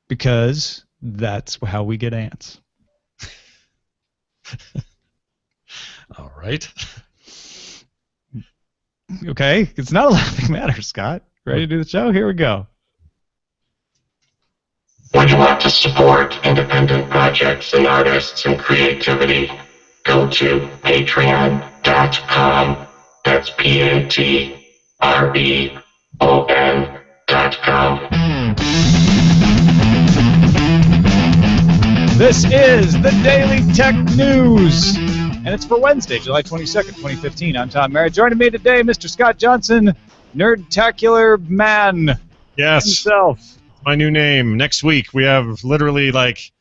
because that's how we get ants. All right. Okay, it's not a laughing matter, Scott. Ready to do the show? Here we go. Would you like to support independent projects and artists and creativity? Go to patreon.com. That's patreon.com. This is the Daily Tech News, and it's for Wednesday, July 22nd, 2015. I'm Tom Merritt. Joining me today, Mr. Scott Johnson, Nerdtacular Man. Yes. Himself. My new name. Next week, we have literally like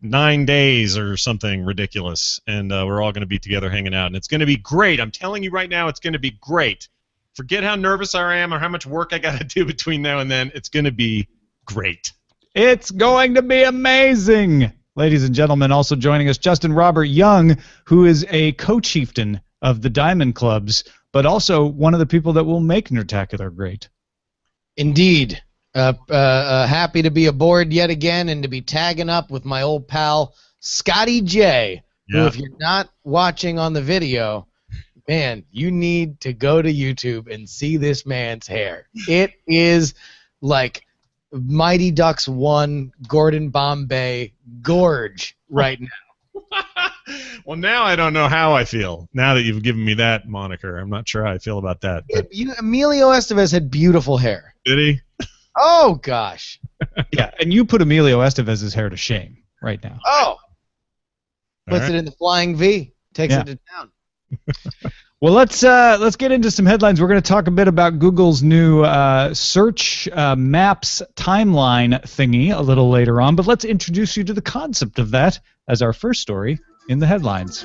9 days or something ridiculous, and we're all going to be together hanging out, and it's going to be great. I'm telling you right now, it's going to be great. Forget how nervous I am or how much work I got to do between now and then. It's going to be great. It's going to be amazing. Ladies and gentlemen, also joining us, Justin Robert Young, who is a co-chieftain of the Diamond Clubs, but also one of the people that will make Nerdtacular great. Indeed. Happy to be aboard yet again and to be tagging up with my old pal, Scotty J, who, if you're not watching on the video, man, you need to go to YouTube and see this man's hair. It is like Mighty Ducks 1 Gordon Bombay gorge right now. Well, now I don't know how I feel. Now that you've given me that moniker, I'm not sure how I feel about that. Emilio Estevez had beautiful hair. Did he? Oh, gosh. Yeah, and you put Emilio Estevez's hair to shame right now. Oh. Puts it in the flying V. Takes it to town. Well, let's get into some headlines. We're going to talk a bit about Google's new search maps timeline thingy a little later on, but let's introduce you to the concept of that as our first story in the headlines,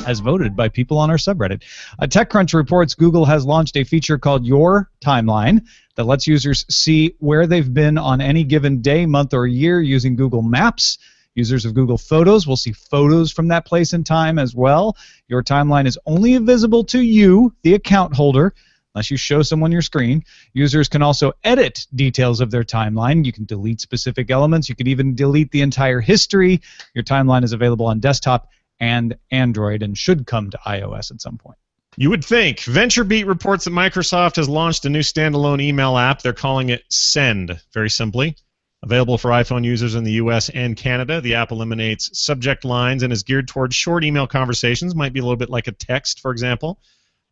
as voted by people on our subreddit. TechCrunch reports Google has launched a feature called Your Timeline that lets users see where they've been on any given day, month, or year using Google Maps. Users of Google Photos will see photos from that place and time as well. Your timeline is only visible to you, the account holder, unless you show someone your screen. Users can also edit details of their timeline. You can delete specific elements. You can even delete the entire history. Your timeline is available on desktop and Android and should come to iOS at some point. You would think. VentureBeat reports that Microsoft has launched a new standalone email app. They're calling it Send, very simply. Available for iPhone users in the U.S. and Canada, the app eliminates subject lines and is geared towards short email conversations. Might be a little bit like a text, for example.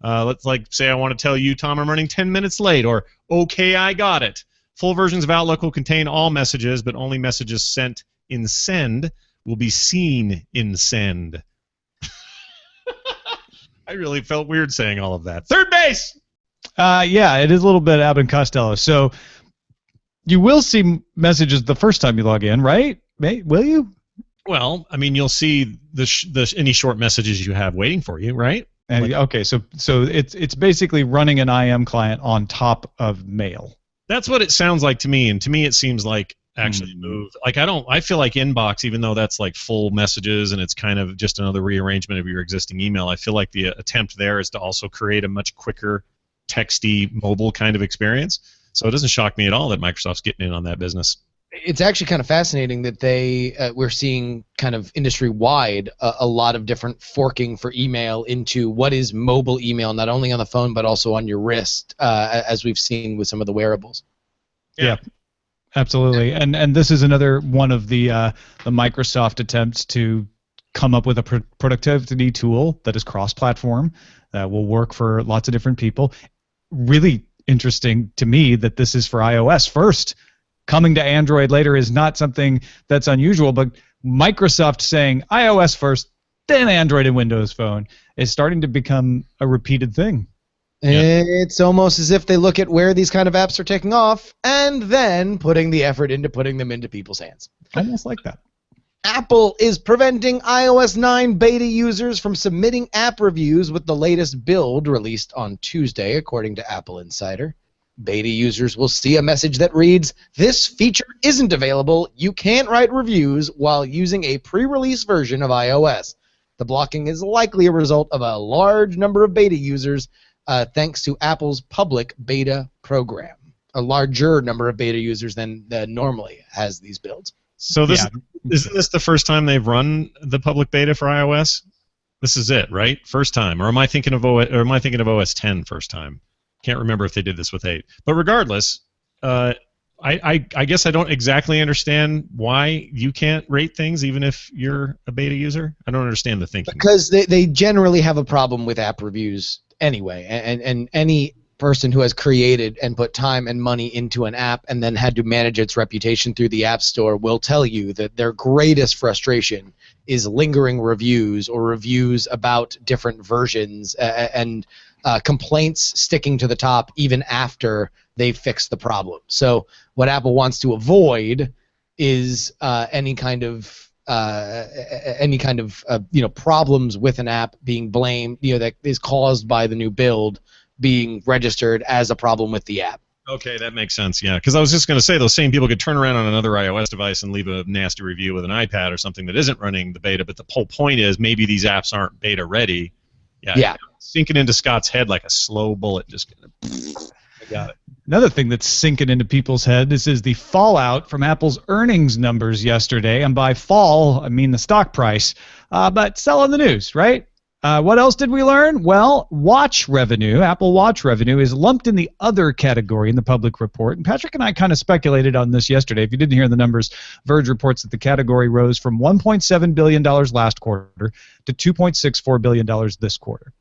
Let's say I want to tell you, Tom, I'm running 10 minutes late, or okay, I got it. Full versions of Outlook will contain all messages, but only messages sent in Send will be seen in Send. I really felt weird saying all of that. Third base! Yeah, it is a little bit Abbott and Costello. So you will see messages the first time you log in, right? Will you? Well, I mean, you'll see any short messages you have waiting for you, right? And, okay, so it's basically running an IM client on top of Mail. That's what it sounds like to me, and to me it seems like actually moved. Like I feel like Inbox, even though that's like full messages and it's kind of just another rearrangement of your existing email, I feel like the attempt there is to also create a much quicker, texty, mobile kind of experience. So it doesn't shock me at all that Microsoft's getting in on that business. It's actually kind of fascinating that we're seeing kind of industry-wide a lot of different forking for email into what is mobile email, not only on the phone but also on your wrist, as we've seen with some of the wearables. Yeah, absolutely. And this is another one of the Microsoft attempts to come up with a productivity tool that is cross-platform, that will work for lots of different people. Really interesting to me that this is for iOS first. Coming to Android later is not something that's unusual, but Microsoft saying iOS first, then Android and Windows Phone is starting to become a repeated thing. Yeah. It's almost as if they look at where these kind of apps are taking off and then putting the effort into putting them into people's hands. Almost like that. Apple is preventing iOS 9 beta users from submitting app reviews with the latest build released on Tuesday, according to Apple Insider. Beta users will see a message that reads, "This feature isn't available. You can't write reviews while using a pre-release version of iOS." The blocking is likely a result of a large number of beta users thanks to Apple's public beta program. a larger number of beta users than normally has these builds. So isn't this the first time they've run the public beta for iOS? This is it, right? First time, or am I thinking of OS 10 first time? Can't remember if they did this with 8. But regardless, I guess I don't exactly understand why you can't rate things even if you're a beta user. I don't understand the thinking. Because they generally have a problem with app reviews anyway, and any person who has created and put time and money into an app and then had to manage its reputation through the App Store will tell you that their greatest frustration is lingering reviews or reviews about different versions and complaints sticking to the top even after they fix the problem. So what Apple wants to avoid is any kind of problems with an app being blamed, that is caused by the new build being registered as a problem with the app. Okay, that makes sense, yeah. Because I was just going to say, those same people could turn around on another iOS device and leave a nasty review with an iPad or something that isn't running the beta, but the whole point is maybe these apps aren't beta ready. Yeah. Sinking into Scott's head like a slow bullet. Just I got it. Another thing that's sinking into people's heads is the fallout from Apple's earnings numbers yesterday. And by fall, I mean the stock price. But sell on the news, right? What else did we learn? Well, watch revenue, Apple Watch revenue, is lumped in the other category in the public report. And Patrick and I kind of speculated on this yesterday. If you didn't hear the numbers, Verge reports that the category rose from $1.7 billion last quarter to $2.64 billion this quarter.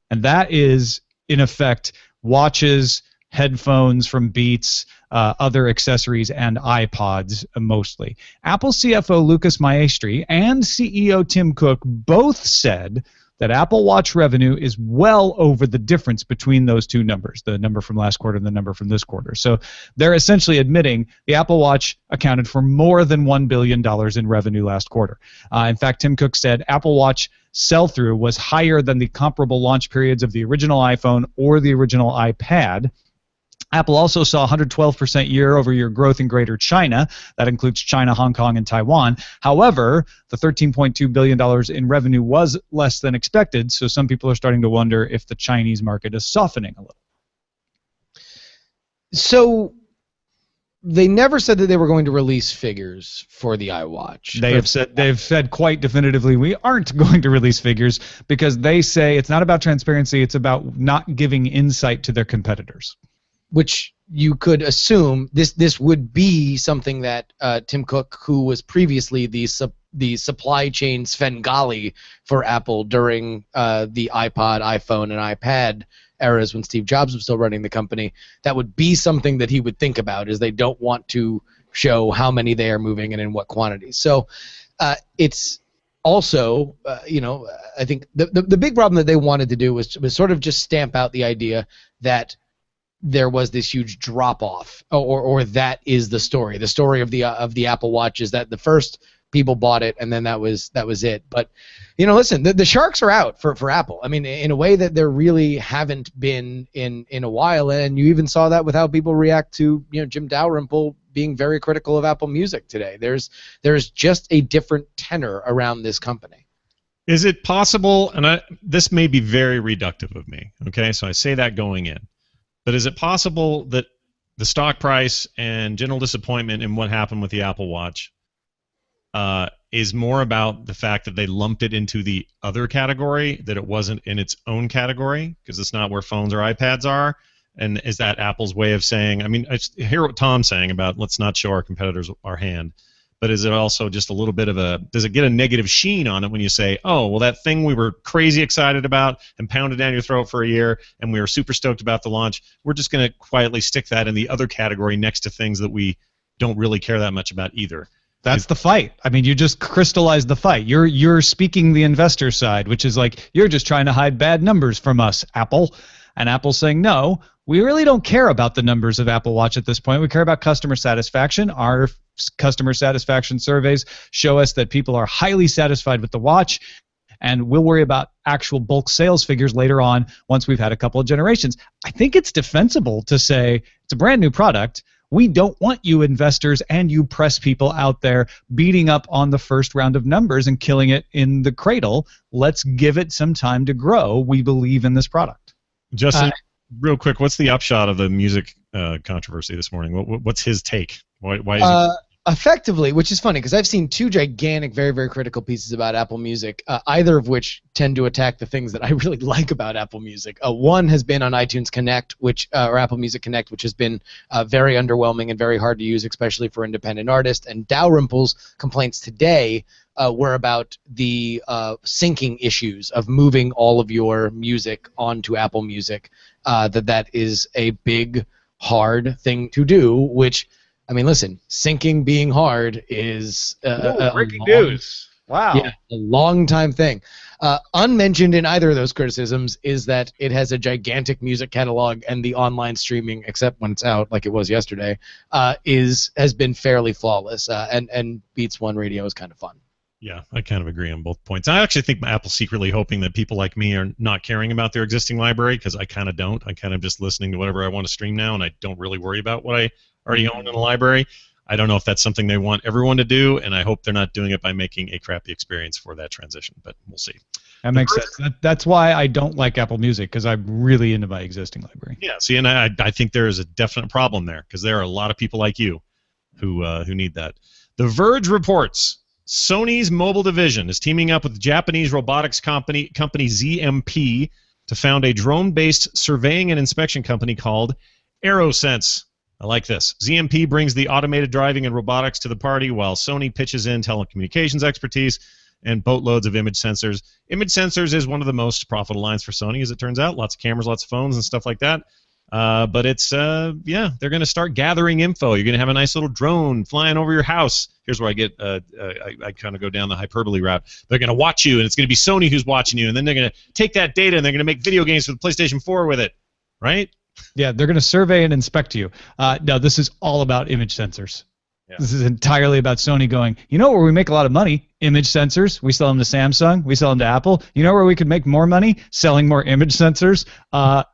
And that is, in effect, watches, headphones from Beats, other accessories, and iPods mostly. Apple CFO Lucas Maestri and CEO Tim Cook both said that Apple Watch revenue is well over the difference between those two numbers, the number from last quarter and the number from this quarter. So they're essentially admitting the Apple Watch accounted for more than $1 billion in revenue last quarter. In fact, Tim Cook said Apple Watch sell-through was higher than the comparable launch periods of the original iPhone or the original iPad. Apple also saw 112% year-over-year growth in Greater China. That includes China, Hong Kong, and Taiwan. However, the $13.2 billion in revenue was less than expected, so some people are starting to wonder if the Chinese market is softening a little. So they never said that they were going to release figures for the iWatch. They've said quite definitively we aren't going to release figures because they say it's not about transparency, it's about not giving insight to their competitors. Which you could assume this would be something that Tim Cook, who was previously the supply chain Svengali for Apple during the iPod, iPhone, and iPad eras when Steve Jobs was still running the company, that would be something that he would think about, is they don't want to show how many they are moving and in what quantities. So it's also, I think the big problem that they wanted to do was sort of just stamp out the idea that there was this huge drop-off, or that is the story. The story of the Apple Watch is that the first people bought it, and then that was it. But, listen, the sharks are out for Apple. I mean, in a way that there really haven't been in a while, and you even saw that with how people react to Jim Dalrymple being very critical of Apple Music today. There's just a different tenor around this company. Is it possible, and this may be very reductive of me, okay, so I say that going in, but is it possible that the stock price and general disappointment in what happened with the Apple Watch is more about the fact that they lumped it into the other category, that it wasn't in its own category, because it's not where phones or iPads are? And is that Apple's way of saying, I mean, I hear what Tom's saying about let's not show our competitors our hand, but is it also just a little bit of does it get a negative sheen on it when you say, oh, well, that thing we were crazy excited about and pounded down your throat for a year and we were super stoked about the launch, we're just going to quietly stick that in the other category next to things that we don't really care that much about either? That's the fight. I mean, you just crystallized the fight. You're speaking the investor side, which is like, you're just trying to hide bad numbers from us, Apple. And Apple's saying, no, we really don't care about the numbers of Apple Watch at this point. We care about customer satisfaction. Our customer satisfaction surveys show us that people are highly satisfied with the watch, and we'll worry about actual bulk sales figures later on once we've had a couple of generations. I think it's defensible to say it's a brand new product. We don't want you investors and you press people out there beating up on the first round of numbers and killing it in the cradle. Let's give it some time to grow. We believe in this product. Justin, real quick, what's the upshot of the music controversy this morning. What's his take? Why is he? Effectively, which is funny because I've seen two gigantic, very, very critical pieces about Apple Music, either of which tend to attack the things that I really like about Apple Music. One has been on iTunes Connect, or Apple Music Connect, which has been very underwhelming and very hard to use, especially for independent artists. And Dalrymple's complaints today were about the syncing issues of moving all of your music onto Apple Music. That is a big, hard thing to do, which... I mean, listen, syncing being hard is breaking news. Wow. Yeah, a long-time thing. Unmentioned in either of those criticisms is that it has a gigantic music catalog, and the online streaming, except when it's out, like it was yesterday, has been fairly flawless. And Beats One Radio is kind of fun. Yeah, I kind of agree on both points. I actually think Apple's secretly hoping that people like me are not caring about their existing library, because I kind of don't. I kind of just listening to whatever I want to stream now, and I don't really worry about what I already own in the library. I don't know if that's something they want everyone to do, and I hope they're not doing it by making a crappy experience for that transition, but we'll see. That makes sense. That's why I don't like Apple Music, because I'm really into my existing library. Yeah, see, and I think there is a definite problem there, because there are a lot of people like you who need that. The Verge reports Sony's mobile division is teaming up with Japanese robotics company ZMP to found a drone-based surveying and inspection company called AeroSense. I like this. ZMP brings the automated driving and robotics to the party, while Sony pitches in telecommunications expertise and boatloads of image sensors. Image sensors is one of the most profitable lines for Sony, as it turns out. Lots of cameras, lots of phones, and stuff like that. But it's, yeah, they're going to start gathering info. You're going to have a nice little drone flying over your house. Here's where I get, I kind of go down the hyperbole route. They're going to watch you, and it's going to be Sony who's watching you, and then they're going to take that data, and they're going to make video games for the PlayStation 4 with it, right? Yeah, they're going to survey and inspect you. No, this is all about image sensors. Yeah. This is entirely about Sony going, you know where we make a lot of money? Image sensors. We sell them to Samsung. We sell them to Apple. You know where we could make more money? Selling more image sensors.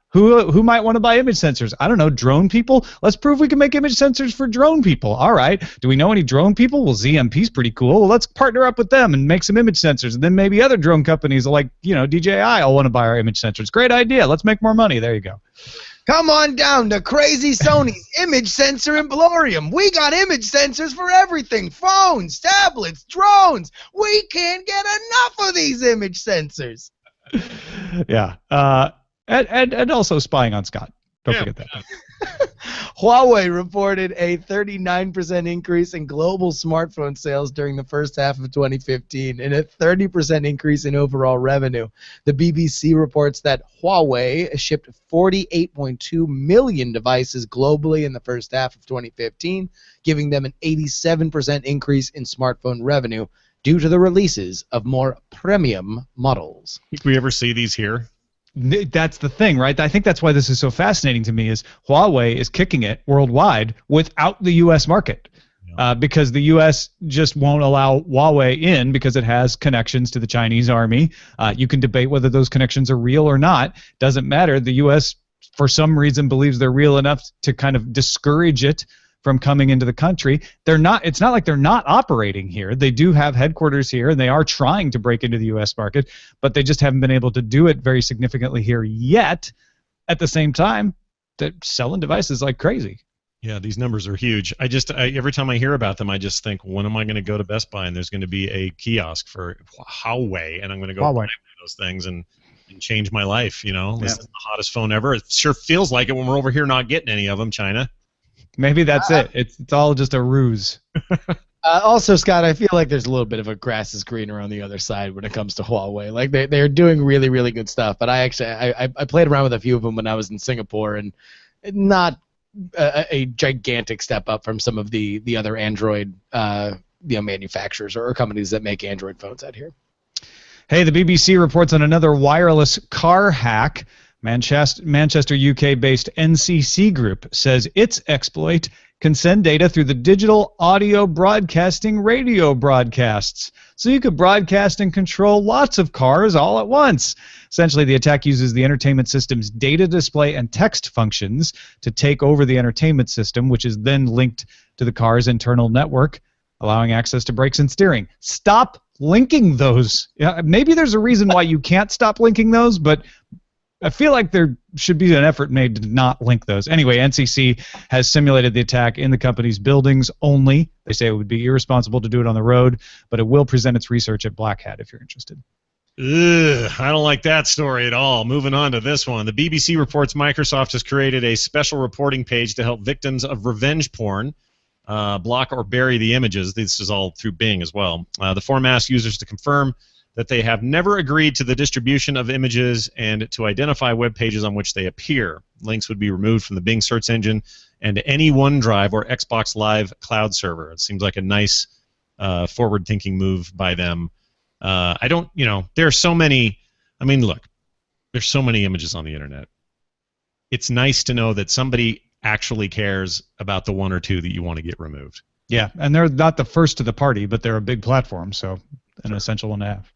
Who might want to buy image sensors? I don't know, drone people? Let's prove we can make image sensors for drone people. All right. Do we know any drone people? Well, ZMP's pretty cool. Well, let's partner up with them and make some image sensors. And then maybe other drone companies like, DJI will want to buy our image sensors. Great idea. Let's make more money. There you go. Come on down to Crazy Sony's Image Sensor Emporium. We got image sensors for everything. Phones, tablets, drones. We can't get enough of these image sensors. Yeah. And also spying on Scott. Don't forget that. Huawei reported a 39% increase in global smartphone sales during the first half of 2015 and a 30% increase in overall revenue. The BBC reports that Huawei shipped 48.2 million devices globally in the first half of 2015, giving them an 87% increase in smartphone revenue due to the releases of more premium models. Think we ever see these here? That's the thing, right? I think that's why this is so fascinating to me is Huawei is kicking it worldwide without the U.S. market because the U.S. just won't allow Huawei in because it has connections to the Chinese army. You can debate whether those connections are real or not. Doesn't matter. The U.S. for some reason believes they're real enough to kind of discourage it from coming into the country. They're not. It's not like they're not operating here. They do have headquarters here, and they are trying to break into the U.S. market, but they just haven't been able to do it very significantly here yet. At the same time, they're selling devices like crazy. Yeah, these numbers are huge. Every time I hear about them, I just think, when am I going to go to Best Buy and there's going to be a kiosk for Huawei, and I'm going to go buy one of those things and change my life. This is the hottest phone ever. It sure feels like it when we're over here not getting any of them, China. Maybe that's it. It's all just a ruse. Also, Scott, I feel like there's a little bit of a grass is greener on the other side when it comes to Huawei. Like they're doing really, really good stuff. But I played around with a few of them when I was in Singapore, and not a gigantic step up from some of the other Android manufacturers or companies that make Android phones out here. Hey, the BBC reports on another wireless car hack. Manchester UK-based NCC Group says its exploit can send data through the digital audio broadcasting radio broadcasts. So you could broadcast and control lots of cars all at once. Essentially, the attack uses the entertainment system's data display and text functions to take over the entertainment system, which is then linked to the car's internal network, allowing access to brakes and steering. Stop linking those. Maybe there's a reason why you can't stop linking those, but I feel like there should be an effort made to not link those. Anyway, NCC has simulated the attack in the company's buildings only. They say it would be irresponsible to do it on the road, but it will present its research at Black Hat if you're interested. Ugh, I don't like that story at all. Moving on to this one. The BBC reports Microsoft has created a special reporting page to help victims of revenge porn block or bury the images. This is all through Bing as well. The forum asks users to confirm that they have never agreed to the distribution of images and to identify web pages on which they appear. Links would be removed from the Bing search engine and any OneDrive or Xbox Live cloud server. It seems like a nice forward-thinking move by them. I don't, there are so many, look, there's so many images on the internet. It's nice to know that somebody actually cares about the one or two that you want to get removed. Yeah, and they're not the first to the party, but they're a big platform, so an essential one to have.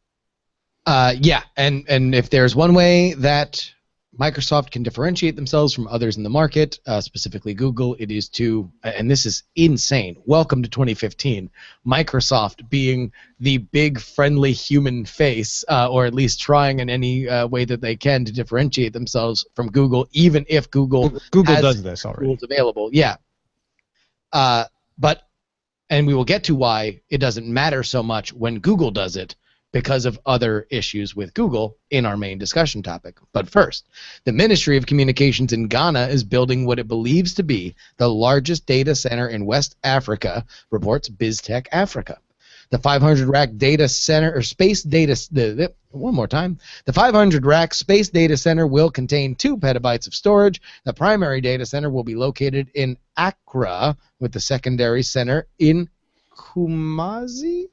Yeah, and if there's one way that Microsoft can differentiate themselves from others in the market, specifically Google, it is to, and this is insane, welcome to 2015, Microsoft being the big friendly human face, or at least trying in any way that they can to differentiate themselves from Google, even if Google does this already. Tools available. Yeah. And we will get to why it doesn't matter so much when Google does it, because of other issues with Google in our main discussion topic. But first, the Ministry of Communications in Ghana is building what it believes to be the largest data center in West Africa, reports BizTech Africa. The 500-rack data center, or space data, one more time. The 500-rack space data center will contain 2 petabytes of storage. The primary data center will be located in Accra, with the secondary center in Kumasi?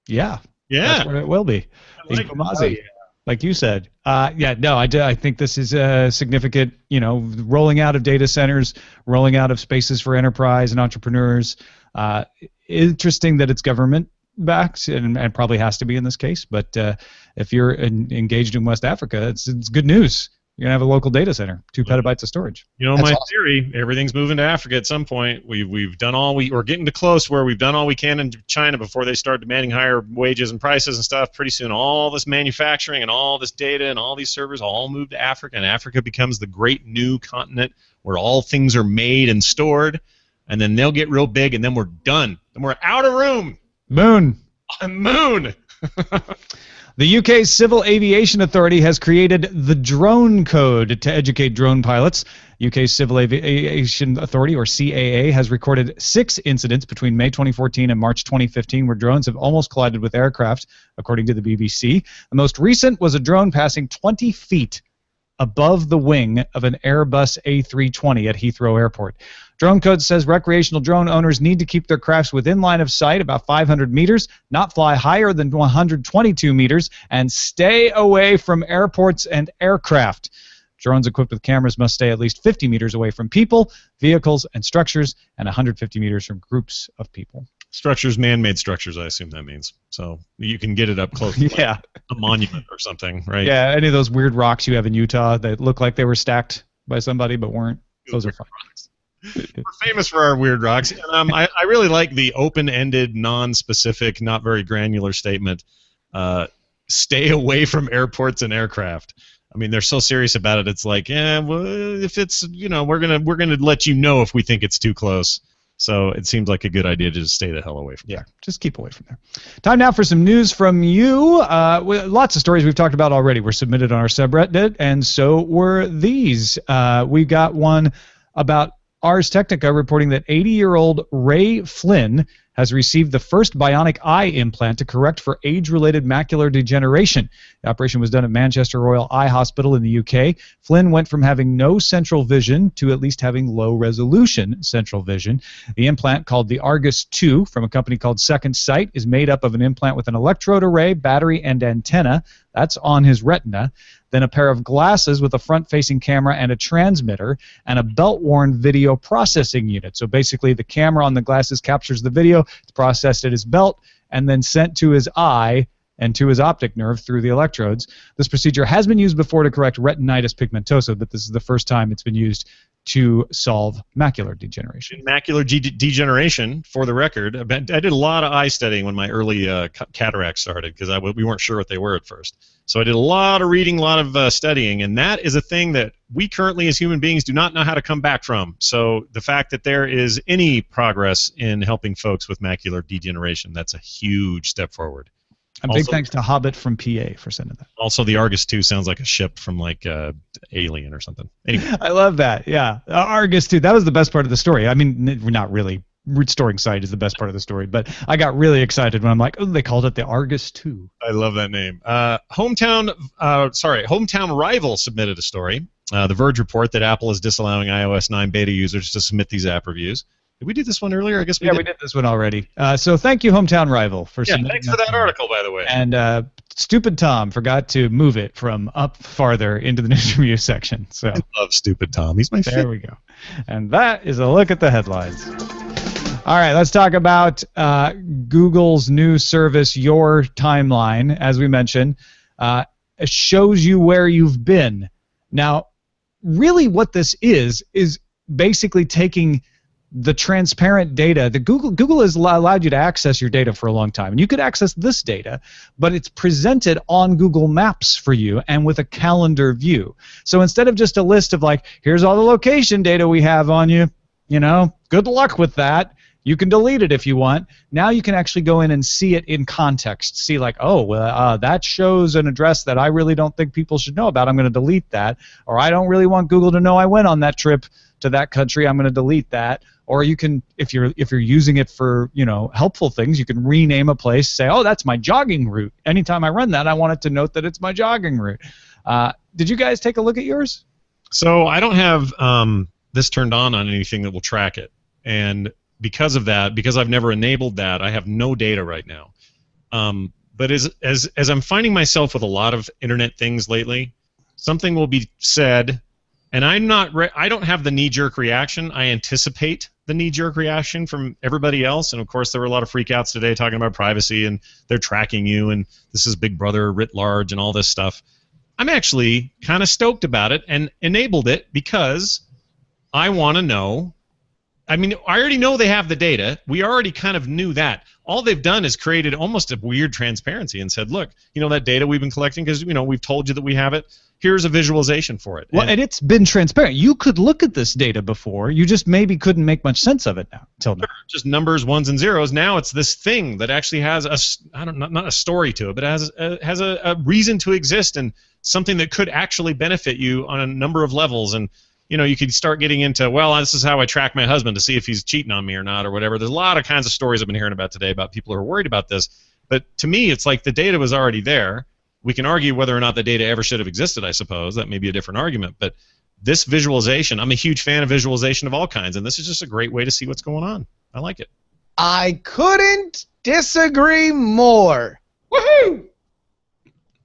Yeah. Yeah, that's where it will be. Like, Kumasi, like you said. I think this is a significant, rolling out of data centers, rolling out of spaces for enterprise and entrepreneurs. Interesting that it's government-backed, and probably has to be in this case. But if you're engaged in West Africa, it's good news. You're going to have a local data center, 2 petabytes of storage. That's my theory, everything's moving to Africa at some point. We're getting to close where we've done all we can in China before they start demanding higher wages and prices and stuff. Pretty soon all this manufacturing and all this data and all these servers all move to Africa, and Africa becomes the great new continent where all things are made and stored, and then they'll get real big, and then we're done. Then we're out of room. Moon. Moon. The UK's Civil Aviation Authority has created the Drone Code to educate drone pilots. UK's Civil Aviation Authority, or CAA, has recorded 6 incidents between May 2014 and March 2015 where drones have almost collided with aircraft, according to the BBC. The most recent was a drone passing 20 feet above the wing of an Airbus A320 at Heathrow Airport. Drone Code says recreational drone owners need to keep their crafts within line of sight, about 500 meters, not fly higher than 122 meters, and stay away from airports and aircraft. Drones equipped with cameras must stay at least 50 meters away from people, vehicles, and structures, and 150 meters from groups of people. Structures, man-made structures, I assume that means. So you can get it up close to like a monument or something, right? Yeah, any of those weird rocks you have in Utah that look like they were stacked by somebody but weren't. Those are fine. We're famous for our weird rocks. And, I really like the open-ended, non-specific, not very granular statement. Stay away from airports and aircraft. I mean, they're so serious about it. It's like, well, if it's, we're gonna let you know if we think it's too close. So it seems like a good idea to just stay the hell away from there. Just keep away from there. Time now for some news from you. Lots of stories we've talked about already were submitted on our subreddit, and so were these. We got one about Ars Technica reporting that 80-year-old Ray Flynn has received the first bionic eye implant to correct for age-related macular degeneration. The operation was done at Manchester Royal Eye Hospital in the UK. Flynn went from having no central vision to at least having low-resolution central vision. The implant, called the Argus 2 from a company called Second Sight, is made up of an implant with an electrode array, battery, and antenna. That's on his retina. Then a pair of glasses with a front-facing camera and a transmitter, and a belt-worn video processing unit. So basically the camera on the glasses captures the video, it's processed at his belt, and then sent to his eye and to his optic nerve through the electrodes. This procedure has been used before to correct retinitis pigmentosa, but this is the first time it's been used to solve macular degeneration. Macular degeneration, for the record, I did a lot of eye studying when my early cataracts started because we weren't sure what they were at first. So I did a lot of reading, a lot of studying, and that is a thing that we currently as human beings do not know how to come back from. So the fact that there is any progress in helping folks with macular degeneration, that's a huge step forward. A big thanks to HobbitFromPA for sending that. Also, the Argus 2 sounds like a ship from like Alien or something. Anyway. I love that. Yeah, Argus 2. That was the best part of the story. I mean, not really. Restoring sight is the best part of the story, but I got really excited when I'm like, oh, they called it the Argus 2. I love that name. Hometown Rival submitted a story. The Verge report that Apple is disallowing iOS 9 beta users to submit these app reviews. Did we do this one earlier? I guess we did. Yeah, we did this one already. So thank you, Hometown Rival, for submitting. Yeah, thanks for that article, by the way. And Stupid Tom forgot to move it from up farther into the news review section. So I love Stupid Tom. He's my favorite. There we go. And that is a look at the headlines. All right, let's talk about Google's new service, Your Timeline. As we mentioned, it shows you where you've been. Now, really what this is basically taking the transparent data that Google has allowed you to access your data for a long time, and you could access this data, but it's presented on Google Maps for you and with a calendar view. So instead of just a list of like, here's all the location data we have on you, good luck with that. You can delete it if you want. Now you can actually go in and see it in context. See like, oh, well, that shows an address that I really don't think people should know about. I'm going to delete that. Or I don't really want Google to know I went on that trip to that country. I'm going to delete that. Or you can, if you're using it for helpful things, you can rename a place. Say, oh, that's my jogging route. Anytime I run that, I want it to note that it's my jogging route. Did you guys take a look at yours? So I don't have this turned on anything that will track it, and because of that, because I've never enabled that, I have no data right now. But as I'm finding myself with a lot of internet things lately, something will be said, and I don't have the knee-jerk reaction. I anticipate the knee-jerk reaction from everybody else, and of course there were a lot of freakouts today talking about privacy and they're tracking you and this is Big Brother writ large and all this stuff. I'm actually kind of stoked about it and enabled it because I want to know. I mean, I already know they have the data. We already kind of knew that. All they've done is created almost a weird transparency and said, look, that data we've been collecting because, we've told you that we have it. Here's a visualization for it. Well, and it's been transparent. You could look at this data before. You just maybe couldn't make much sense of it now. Till now. Just numbers, ones and zeros. Now it's this thing that actually has not a story to it, but has a reason to exist and something that could actually benefit you on a number of levels. And you could start getting into, well, this is how I track my husband to see if he's cheating on me or not or whatever. There's a lot of kinds of stories I've been hearing about today about people who are worried about this. But to me, it's like the data was already there. We can argue whether or not the data ever should have existed, I suppose. That may be a different argument. But this visualization, I'm a huge fan of visualization of all kinds, and this is just a great way to see what's going on. I like it. I couldn't disagree more. Woohoo!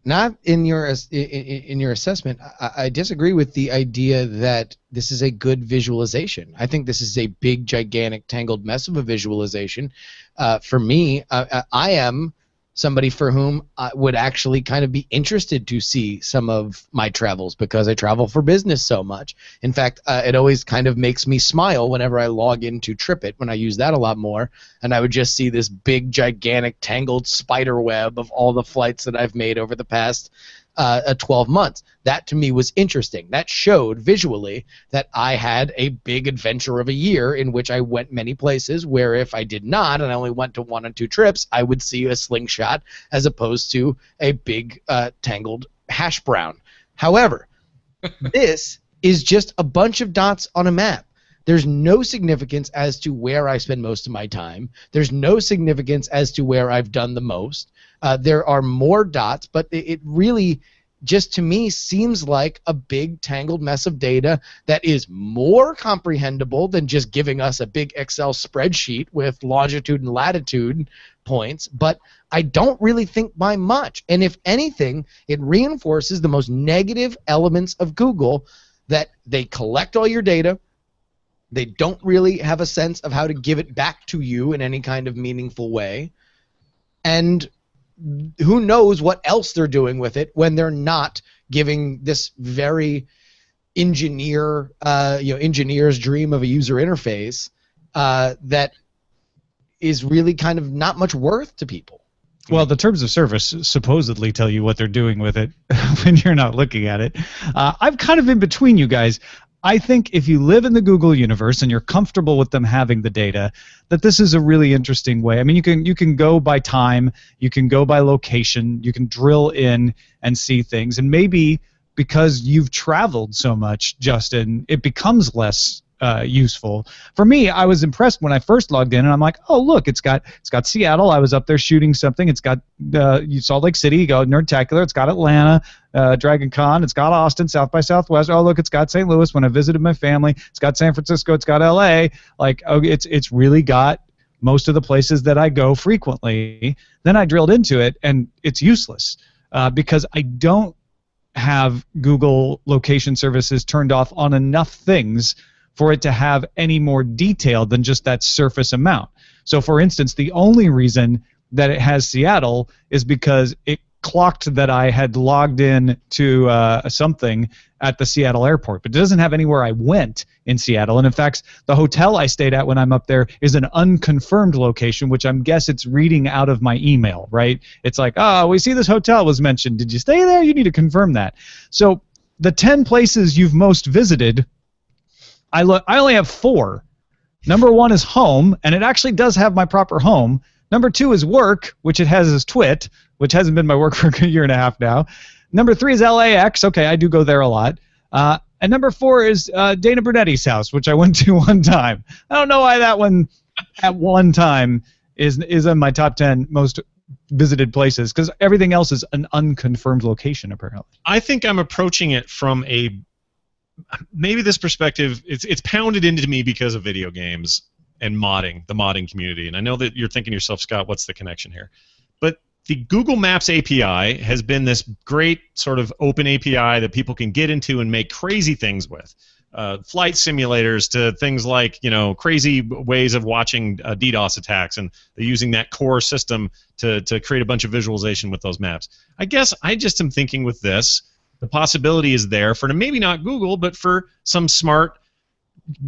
Not in your assessment. I disagree with the idea that this is a good visualization. I think this is a big, gigantic, tangled mess of a visualization. For me, I am somebody for whom I would actually kind of be interested to see some of my travels because I travel for business so much. In fact, it always kind of makes me smile whenever I log into TripIt when I use that a lot more, and I would just see this big, gigantic, tangled spider web of all the flights that I've made over the past 12 months. That to me was interesting. That showed visually that I had a big adventure of a year in which I went many places, where if I did not and I only went to 1 or 2 trips, I would see a slingshot as opposed to a big tangled hash brown. However, this is just a bunch of dots on a map. There's no significance as to where I spend most of my time. There's no significance as to where I've done the most. There are more dots, but it really just to me seems like a big tangled mess of data that is more comprehensible than just giving us a big Excel spreadsheet with longitude and latitude points, but I don't really think by much. And if anything, it reinforces the most negative elements of Google, that they collect all your data. They don't really have a sense of how to give it back to you in any kind of meaningful way. And who knows what else they're doing with it when they're not giving this very engineer's dream of a user interface that is really kind of not much worth to people. Well, the terms of service supposedly tell you what they're doing with it when you're not looking at it. I'm kind of in between you guys. I think if you live in the Google universe and you're comfortable with them having the data, that this is a really interesting way. I mean, you can go by time, you can go by location, you can drill in and see things, and maybe because you've traveled so much, Justin, it becomes less useful. For me, I was impressed when I first logged in, and I'm like, oh look, it's got Seattle. I was up there shooting something. It's got Salt Lake City. You go Nerdtacular. It's got Atlanta, Dragon Con. It's got Austin, South by Southwest. Oh look, it's got St. Louis when I visited my family. It's got San Francisco. It's got LA. Like, oh, it's really got most of the places that I go frequently. Then I drilled into it, and it's useless because I don't have Google location services turned off on enough things for it to have any more detail than just that surface amount. So for instance, the only reason that it has Seattle is because it clocked that I had logged in to something at the Seattle airport, but it doesn't have anywhere I went in Seattle. And in fact, the hotel I stayed at when I'm up there is an unconfirmed location, which I'm guess it's reading out of my email, right? It's like, oh, we see this hotel was mentioned. Did you stay there? You need to confirm that. So the 10 places you've most visited, I only have 4. Number 1 is home, and it actually does have my proper home. Number 2 is work, which it has as Twit, which hasn't been my work for a year and a half now. Number 3 is LAX. Okay, I do go there a lot. And number 4 is Dana Brunetti's house, which I went to one time. I don't know why that one at one time is in my top 10 most visited places, because everything else is an unconfirmed location, apparently. I think I'm approaching it from maybe this perspective. It's pounded into me because of video games and modding, the modding community. And I know that you're thinking to yourself, Scott, what's the connection here? But the Google Maps API has been this great sort of open API that people can get into and make crazy things with. Flight simulators to things like, crazy ways of watching DDoS attacks, and they're using that core system to create a bunch of visualization with those maps. I guess I just am thinking with this, the possibility is there for maybe not Google, but for some smart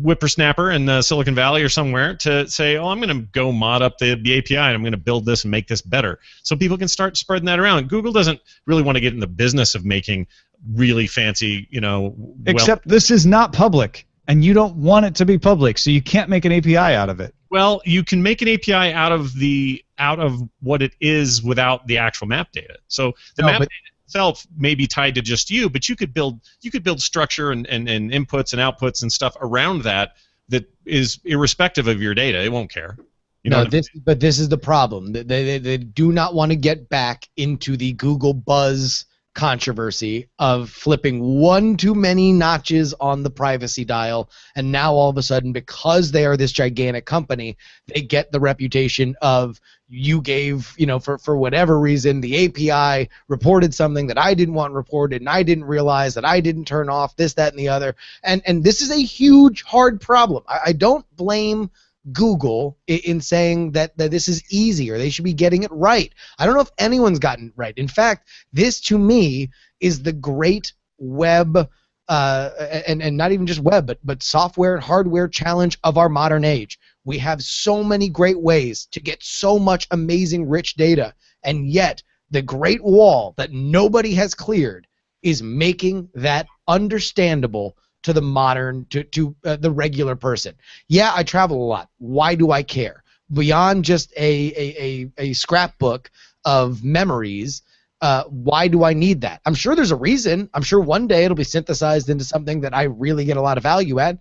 whippersnapper in Silicon Valley or somewhere to say, oh, I'm going to go mod up the API and I'm going to build this and make this better, so people can start spreading that around. Google doesn't really want to get in the business of making really fancy, Except this is not public, and you don't want it to be public, so you can't make an API out of it. Well, you can make an API out of what it is without the actual map data. So the map data itself may be tied to just you, but you could build structure and inputs and outputs and stuff around that is irrespective of your data. It won't care. But this is the problem. They do not want to get back into the Google Buzz controversy of flipping one too many notches on the privacy dial, and now all of a sudden, because they are this gigantic company, they get the reputation of, you gave, for whatever reason, the API reported something that I didn't want reported, and I didn't realize that I didn't turn off this, that, and the other. And this is a huge, hard problem. I don't blame Google in saying that this is easy, or they should be getting it right. I don't know if anyone's gotten it right. In fact, this to me is the great web, and not even just web, but software and hardware challenge of our modern age. We have so many great ways to get so much amazing rich data, and yet the great wall that nobody has cleared is making that understandable to the modern, to the regular person. Yeah, I travel a lot. Why do I care? Beyond just a scrapbook of memories, why do I need that? I'm sure there's a reason. I'm sure one day it'll be synthesized into something that I really get a lot of value at.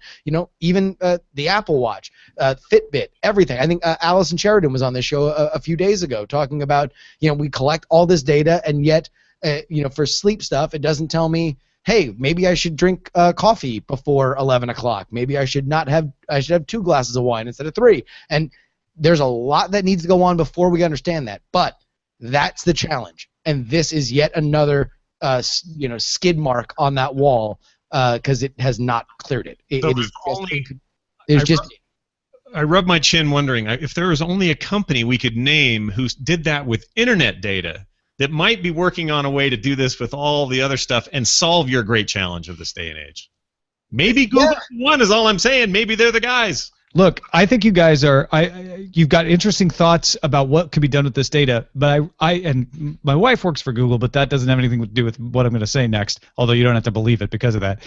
Even the Apple Watch, Fitbit, everything. I think Allison Sheridan was on this show a few days ago talking about, we collect all this data, and yet, for sleep stuff, it doesn't tell me, hey, maybe I should drink coffee before 11 o'clock. Maybe I should have 2 glasses of wine instead of 3. And there's a lot that needs to go on before we understand that. But that's the challenge. And this is yet another, skid mark on that wall because it has not cleared it. I rub my chin wondering if there was only a company we could name who did that with internet data, that might be working on a way to do this with all the other stuff and solve your great challenge of this day and age. Maybe Google one is all I'm saying. Maybe they're the guys. Look, I think you guys are. You've got interesting thoughts about what could be done with this data, but I and my wife works for Google, but that doesn't have anything to do with what I'm going to say next. Although you don't have to believe it because of that.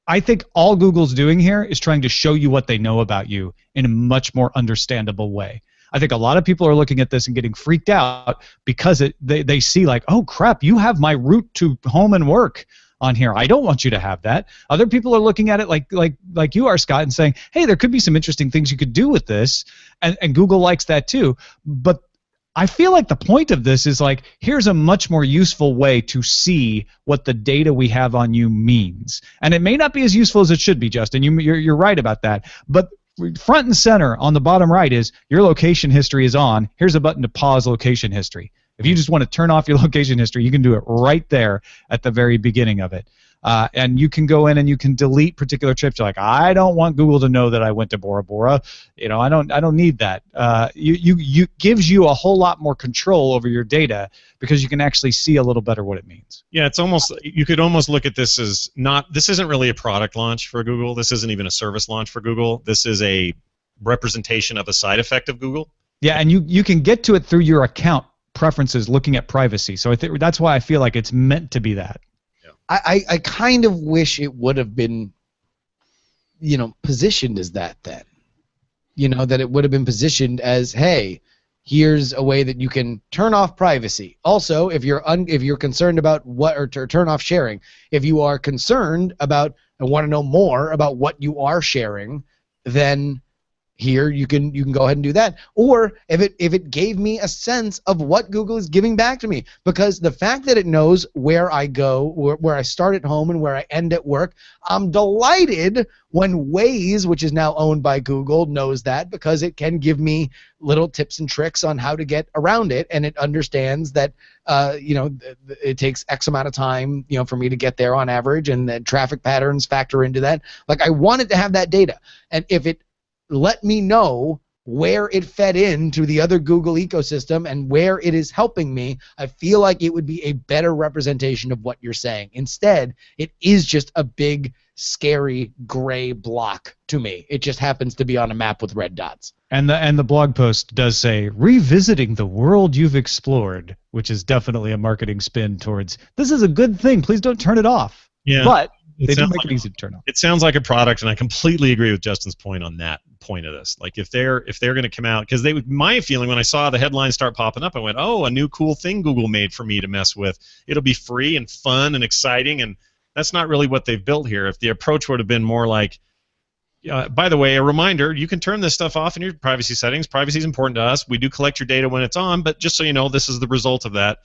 I think all Google's doing here is trying to show you what they know about you in a much more understandable way. I think a lot of people are looking at this and getting freaked out because they see like, oh crap, you have my route to home and work on here. I don't want you to have that. Other people are looking at it like you are, Scott, and saying, hey, there could be some interesting things you could do with this, and Google likes that too. But I feel like the point of this is like, here's a much more useful way to see what the data we have on you means. And it may not be as useful as it should be, Justin. You're right about that. But front and center on the bottom right is your location history is on. Here's a button to pause location history. If you just want to turn off your location history, you can do it right there at the very beginning of it. And you can go in and you can delete particular trips. You're like, I don't want Google to know that I went to Bora Bora. You know, I don't need that. You gives you a whole lot more control over your data because you can actually see a little better what it means. Yeah, it's almost, you could almost look at this as not, this isn't really a product launch for Google. This isn't even a service launch for Google. This is a representation of a side effect of Google. Yeah, and you can get to it through your account preferences looking at privacy. So I think that's why I feel like it's meant to be that. I kind of wish it would have been, positioned as that then. That it would have been positioned as, hey, here's a way that you can turn off privacy. Also, if you're concerned about or turn off sharing, if you are concerned about and want to know more about what you are sharing, then here you can go ahead and do that. Or if it gave me a sense of what Google is giving back to me, because the fact that it knows where I go, where I start at home and where I end at work, I'm delighted when Waze, which is now owned by Google, knows that, because it can give me little tips and tricks on how to get around it, and it understands that it takes X amount of time for me to get there on average, and the traffic patterns factor into that. Like, I wanted to have that data, and if it let me know where it fed into the other Google ecosystem and where it is helping me, I feel like it would be a better representation of what you're saying. Instead, it is just a big, scary, gray block to me. It just happens to be on a map with red dots. And the blog post does say, revisiting the world you've explored, which is definitely a marketing spin towards, this is a good thing, please don't turn it off. Yeah. But they do make it easy to turn off. It sounds like a product, and I completely agree with Justin's point on that point of this. Like, if they're going to come out, because my feeling when I saw the headlines start popping up, I went, oh, a new cool thing Google made for me to mess with. It'll be free and fun and exciting, and that's not really what they've built here. If the approach would have been more like, by the way, a reminder, you can turn this stuff off in your privacy settings. Privacy is important to us. We do collect your data when it's on, but just so you know, this is the result of that.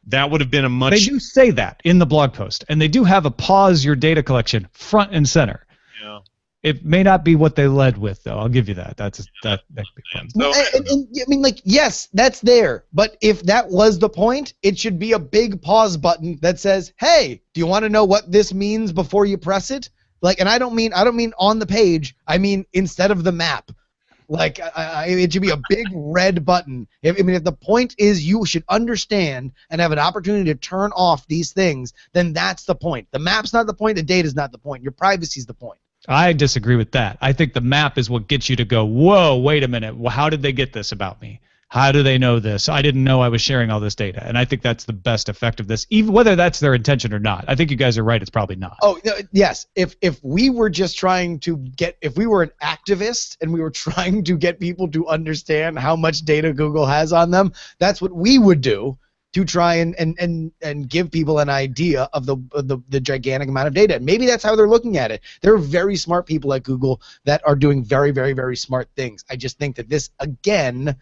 That would have been a much... They do say that in the blog post, and they do have a pause your data collection front and center. Yeah. It may not be what they led with, though. I'll give you that. That could be fun. So, I mean, like, yes, that's there. But if that was the point, it should be a big pause button that says, "Hey, do you want to know what this means before you press it?" Like, and I don't mean on the page. I mean instead of the map. Like, it should be a big red button. If the point is you should understand and have an opportunity to turn off these things, then that's the point. The map's not the point. The data's not the point. Your privacy's the point. I disagree with that. I think the map is what gets you to go, whoa, wait a minute. Well, how did they get this about me? How do they know this? I didn't know I was sharing all this data. And I think that's the best effect of this, even whether that's their intention or not. I think you guys are right. It's probably not. Oh, yes. If we were just trying to if we were an activist and we were trying to get people to understand how much data Google has on them, that's what we would do to try and give people an idea of the gigantic amount of data. And maybe that's how they're looking at it. There are very smart people at Google that are doing very, very, very smart things. I just think that this, again,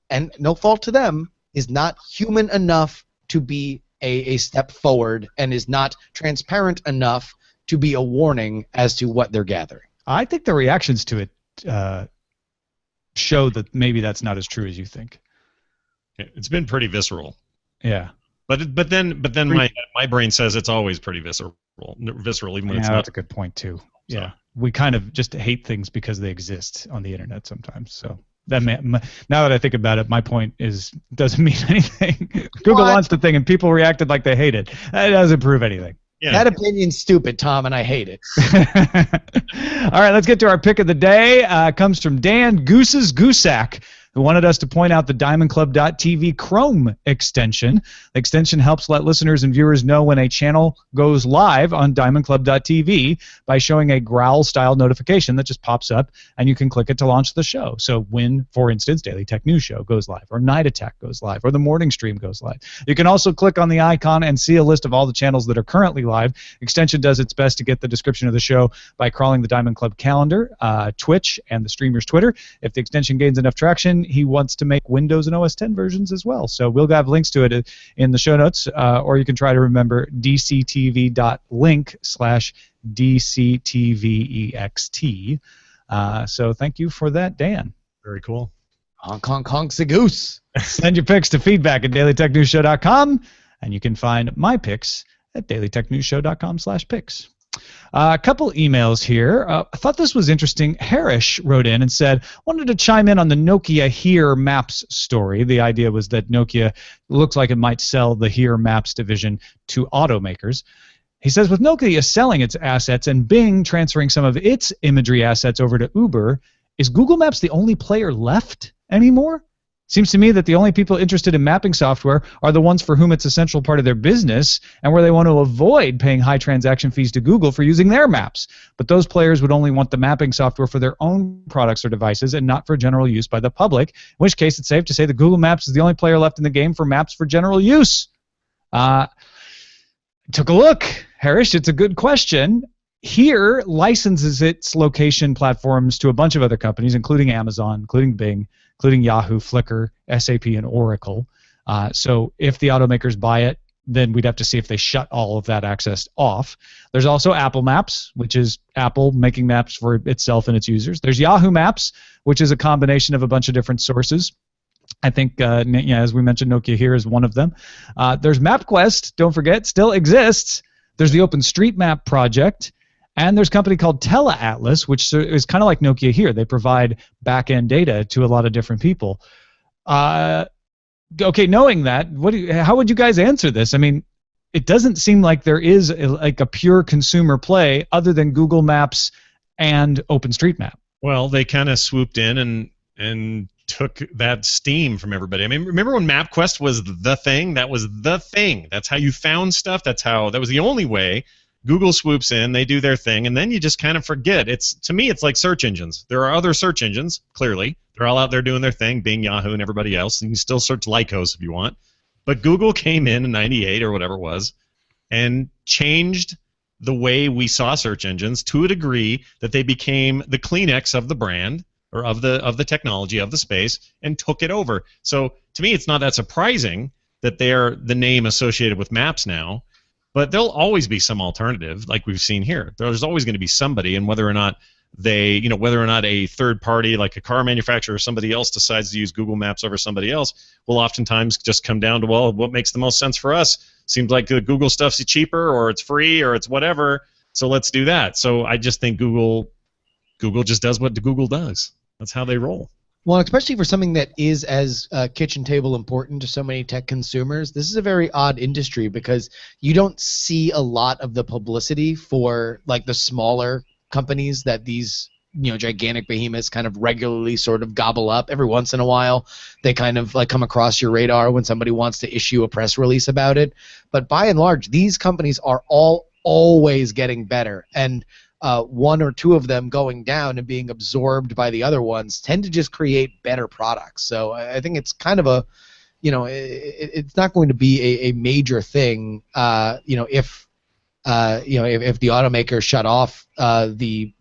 and no fault to them, is not human enough to be a step forward and is not transparent enough to be a warning as to what they're gathering. I think the reactions to it show that maybe that's not as true as you think. It's been pretty visceral. Yeah. But then my brain says it's always pretty visceral even when it's not. That's a good point too. So. Yeah. We kind of just hate things because they exist on the internet sometimes. So now that I think about it, my point doesn't mean anything. Google launched the thing and people reacted like they hate it. That doesn't prove anything. Yeah. That opinion's stupid, Tom, and I hate it. All right, let's get to our pick of the day. Comes from Dan Goose's Goosack, who wanted us to point out the DiamondClub.tv Chrome extension. The extension helps let listeners and viewers know when a channel goes live on DiamondClub.tv by showing a growl-style notification that just pops up, and you can click it to launch the show. So when, for instance, Daily Tech News Show goes live, or Night Attack goes live, or the Morning Stream goes live. You can also click on the icon and see a list of all the channels that are currently live. Extension does its best to get the description of the show by crawling the Diamond Club calendar, Twitch, and the streamer's Twitter. If the extension gains enough traction, he wants to make Windows and OS 10 versions as well. So we'll have links to it in the show notes, or you can try to remember dctv.link/dctvext. So thank you for that, Dan. Very cool. Honk, honk, honk's a goose. Send your picks to feedback@dailytechnewsshow.com, and you can find my picks at dailytechnewsshow.com/picks. A couple emails here. I thought this was interesting. Harish wrote in and said, wanted to chime in on the Nokia HERE Maps story. The idea was that Nokia looks like it might sell the HERE Maps division to automakers. He says, with Nokia selling its assets and Bing transferring some of its imagery assets over to Uber, is Google Maps the only player left anymore? Seems to me that the only people interested in mapping software are the ones for whom it's an essential part of their business and where they want to avoid paying high transaction fees to Google for using their maps. But those players would only want the mapping software for their own products or devices and not for general use by the public, in which case it's safe to say that Google Maps is the only player left in the game for maps for general use. Took a look, Harish. It's a good question. HERE licenses its location platforms to a bunch of other companies, including Amazon, including Bing, including Yahoo, Flickr, SAP, and Oracle. So if the automakers buy it, then we'd have to see if they shut all of that access off. There's also Apple Maps, which is Apple making maps for itself and its users. There's Yahoo Maps, which is a combination of a bunch of different sources. I think, as we mentioned, Nokia HERE is one of them. There's MapQuest, don't forget, still exists. There's the OpenStreetMap project. And there's a company called TeleAtlas, which is kind of like Nokia HERE. They provide back-end data to a lot of different people. Okay, knowing that, how would you guys answer this? I mean, it doesn't seem like there is a pure consumer play other than Google Maps and OpenStreetMap. Well, they kind of swooped in and took that steam from everybody. I mean, remember when MapQuest was the thing? That was the thing. That's how you found stuff. That was the only way. Google swoops in, they do their thing, and then you just kind of forget. To me, it's like search engines. There are other search engines, clearly. They're all out there doing their thing, Bing, Yahoo, and everybody else. And you can still search Lycos if you want. But Google came in '98 or whatever it was and changed the way we saw search engines to a degree that they became the Kleenex of the brand or of the technology, of the space, and took it over. So to me, it's not that surprising that they're the name associated with maps now. But there'll always be some alternative, like we've seen here. There's always going to be somebody, and whether or not a third party, like a car manufacturer or somebody else, decides to use Google Maps over somebody else, will oftentimes just come down to, well, what makes the most sense for us? Seems like the Google stuff's cheaper, or it's free, or it's whatever. So let's do that. So I just think Google just does what Google does. That's how they roll. Well, especially for something that is as kitchen table important to so many tech consumers, this is a very odd industry because you don't see a lot of the publicity for like the smaller companies that these gigantic behemoths kind of regularly sort of gobble up. Every once in a while, they kind of like come across your radar when somebody wants to issue a press release about it. But by and large, these companies are always getting better, and one or two of them going down and being absorbed by the other ones tend to just create better products. So I think it's kind of a, it's not going to be a major thing, if the automakers shut off the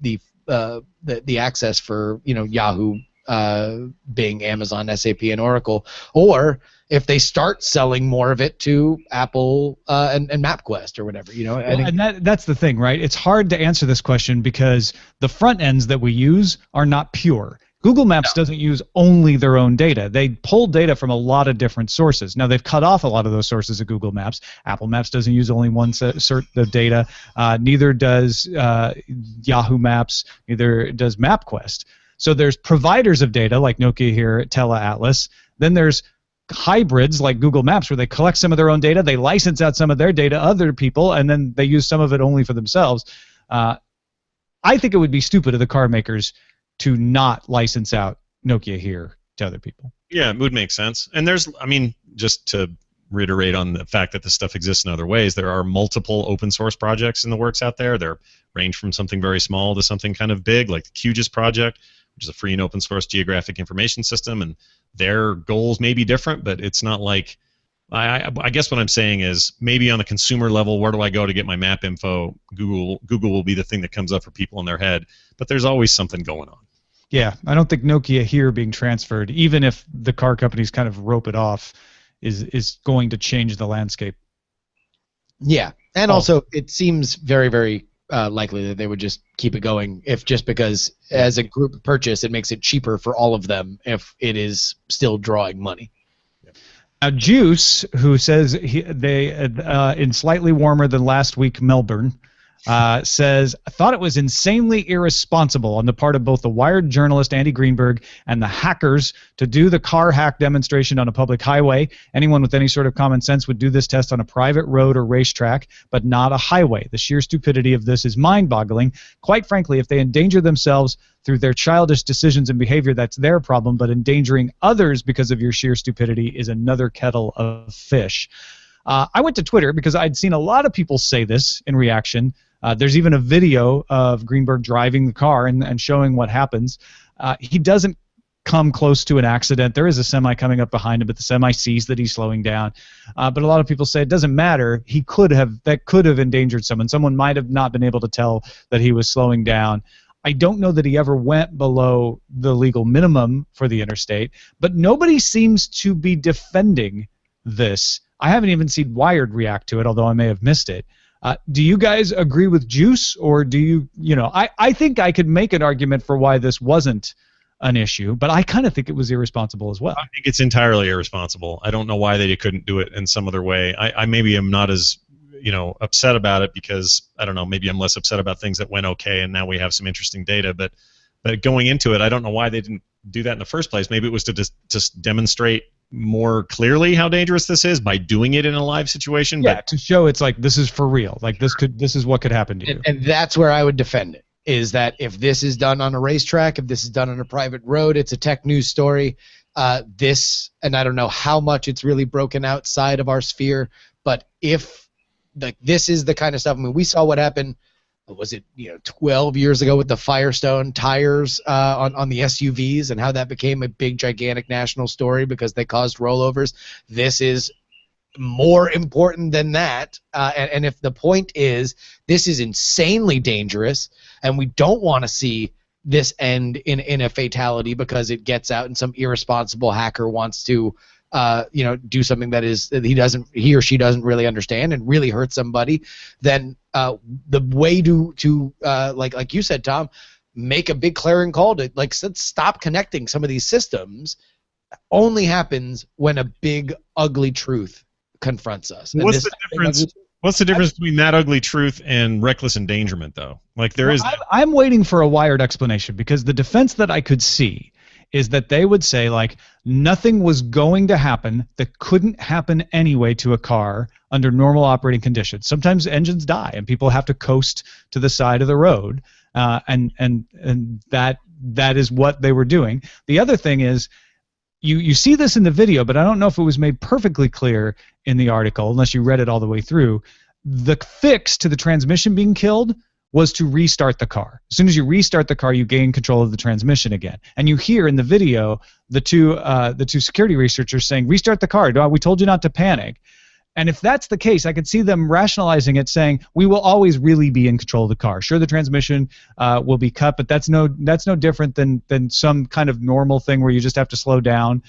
access for Yahoo, Bing, Amazon, SAP, and Oracle, or if they start selling more of it to Apple and MapQuest or whatever, I think that's the thing, right? It's hard to answer this question because the front ends that we use are not pure. Google Maps doesn't use only their own data. They pull data from a lot of different sources. Now, they've cut off a lot of those sources of Google Maps. Apple Maps doesn't use only one sort of data. Neither does Yahoo Maps. Neither does MapQuest. So there's providers of data like Nokia HERE, TeleAtlas. Then there's hybrids like Google Maps, where they collect some of their own data, they license out some of their data to other people, and then they use some of it only for themselves. I think it would be stupid of the car makers to not license out Nokia here to other people. Yeah, it would make sense. And there's, I mean, just to reiterate on the fact that this stuff exists in other ways, there are multiple open source projects in the works out there. They range from something very small to something kind of big, like the QGIS project, which is a free and open source geographic information system, and their goals may be different, but it's not like, I guess what I'm saying is maybe on the consumer level, where do I go to get my map info? Google will be the thing that comes up for people in their head, but there's always something going on. Yeah, I don't think Nokia here being transferred, even if the car companies kind of rope it off, is going to change the landscape. Yeah, and also it seems very, very likely that they would just keep it going, if just because as a group purchase, it makes it cheaper for all of them if it is still drawing money. Now, Juice, who says they in slightly warmer than last week Melbourne, says, I thought it was insanely irresponsible on the part of both the Wired journalist Andy Greenberg and the hackers to do the car hack demonstration on a public highway. Anyone with any sort of common sense would do this test on a private road or racetrack, but not a highway. The sheer stupidity of this is mind-boggling. Quite frankly, if they endanger themselves through their childish decisions and behavior, that's their problem, but endangering others because of your sheer stupidity is another kettle of fish. I went to Twitter because I'd seen a lot of people say this in reaction. There's even a video of Greenberg driving the car and showing what happens. He doesn't come close to an accident. There is a semi coming up behind him, but the semi sees that he's slowing down. But a lot of people say it doesn't matter. That could have endangered someone. Someone might have not been able to tell that he was slowing down. I don't know that he ever went below the legal minimum for the interstate, but nobody seems to be defending this. I haven't even seen Wired react to it, although I may have missed it. Do you guys agree with Juice, or do you know, I think I could make an argument for why this wasn't an issue, but I kind of think it was irresponsible as well. I think it's entirely irresponsible. I don't know why they couldn't do it in some other way. I maybe am not as, upset about it because, I don't know, maybe I'm less upset about things that went okay and now we have some interesting data, but going into it, I don't know why they didn't do that in the first place. Maybe it was to just demonstrate more clearly how dangerous this is by doing it in a live situation. Yeah, to show it's like this is for real. Like this is what could happen to you. And that's where I would defend it. Is that if this is done on a racetrack, if this is done on a private road, it's a tech news story. And I don't know how much it's really broken outside of our sphere, but if this is the kind of stuff. I mean, we saw what happened. Was it 12 years ago with the Firestone tires on the SUVs and how that became a big gigantic national story because they caused rollovers? This is more important than that, and if the point is this is insanely dangerous and we don't want to see this end in a fatality because it gets out and some irresponsible hacker wants to do something that he or she doesn't really understand and really hurt somebody, then the way to like you said, Tom, make a big clarion call to stop connecting some of these systems only happens when a big ugly truth confronts us. What's the difference? What's the difference between that ugly truth and reckless endangerment, though? I'm waiting for a Wired explanation because the defense that I could see is that they would say, nothing was going to happen that couldn't happen anyway to a car under normal operating conditions. Sometimes engines die and people have to coast to the side of the road, and that is what they were doing. The other thing is, you see this in the video, but I don't know if it was made perfectly clear in the article, unless you read it all the way through. The fix to the transmission being killed was to restart the car. As soon as you restart the car, you gain control of the transmission again. And you hear in the video the two security researchers saying, "Restart the car. We told you not to panic." And if that's the case, I could see them rationalizing it, saying we will always really be in control of the car. Sure, the transmission will be cut, but that's no different than some kind of normal thing where you just have to slow down.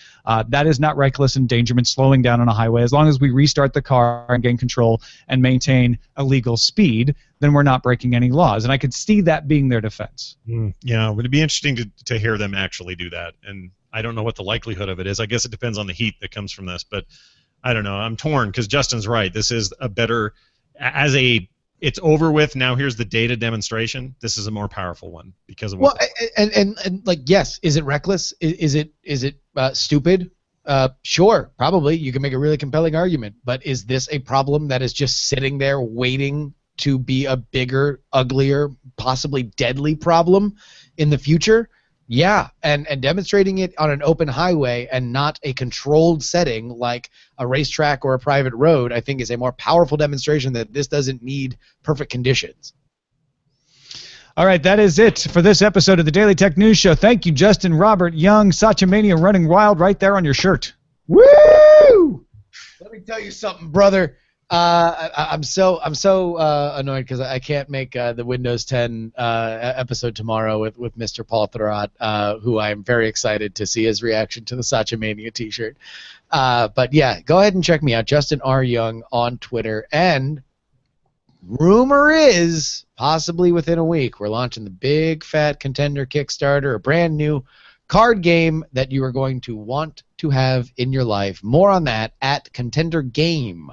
That is not reckless endangerment, slowing down on a highway. As long as we restart the car and gain control and maintain a legal speed, then we're not breaking any laws. And I could see that being their defense. Yeah, it would be interesting to hear them actually do that. And I don't know what the likelihood of it is. I guess it depends on the heat that comes from this, but I don't know. I'm torn because Justin's right. This is a better, it's over with. Now here's the data demonstration. This is a more powerful one because of and yes, is it reckless? Is it stupid? Sure, probably. You can make a really compelling argument. But is this a problem that is just sitting there waiting to be a bigger, uglier, possibly deadly problem in the future? Yeah, and demonstrating it on an open highway and not a controlled setting like a racetrack or a private road, I think is a more powerful demonstration that this doesn't need perfect conditions. All right, that is it for this episode of the Daily Tech News Show. Thank you, Justin, Robert, Young, Satchamania running wild right there on your shirt. Woo! Let me tell you something, brother. I'm so annoyed because I can't make the Windows 10 episode tomorrow with Mr. Paul Thurrott, who I am very excited to see his reaction to the Satchamania T-shirt. But yeah, go ahead and check me out, Justin R. Young on Twitter, and rumor is, possibly within a week, we're launching the Big Fat Contender Kickstarter, a brand new card game that you are going to want to have in your life. More on that at Contender Game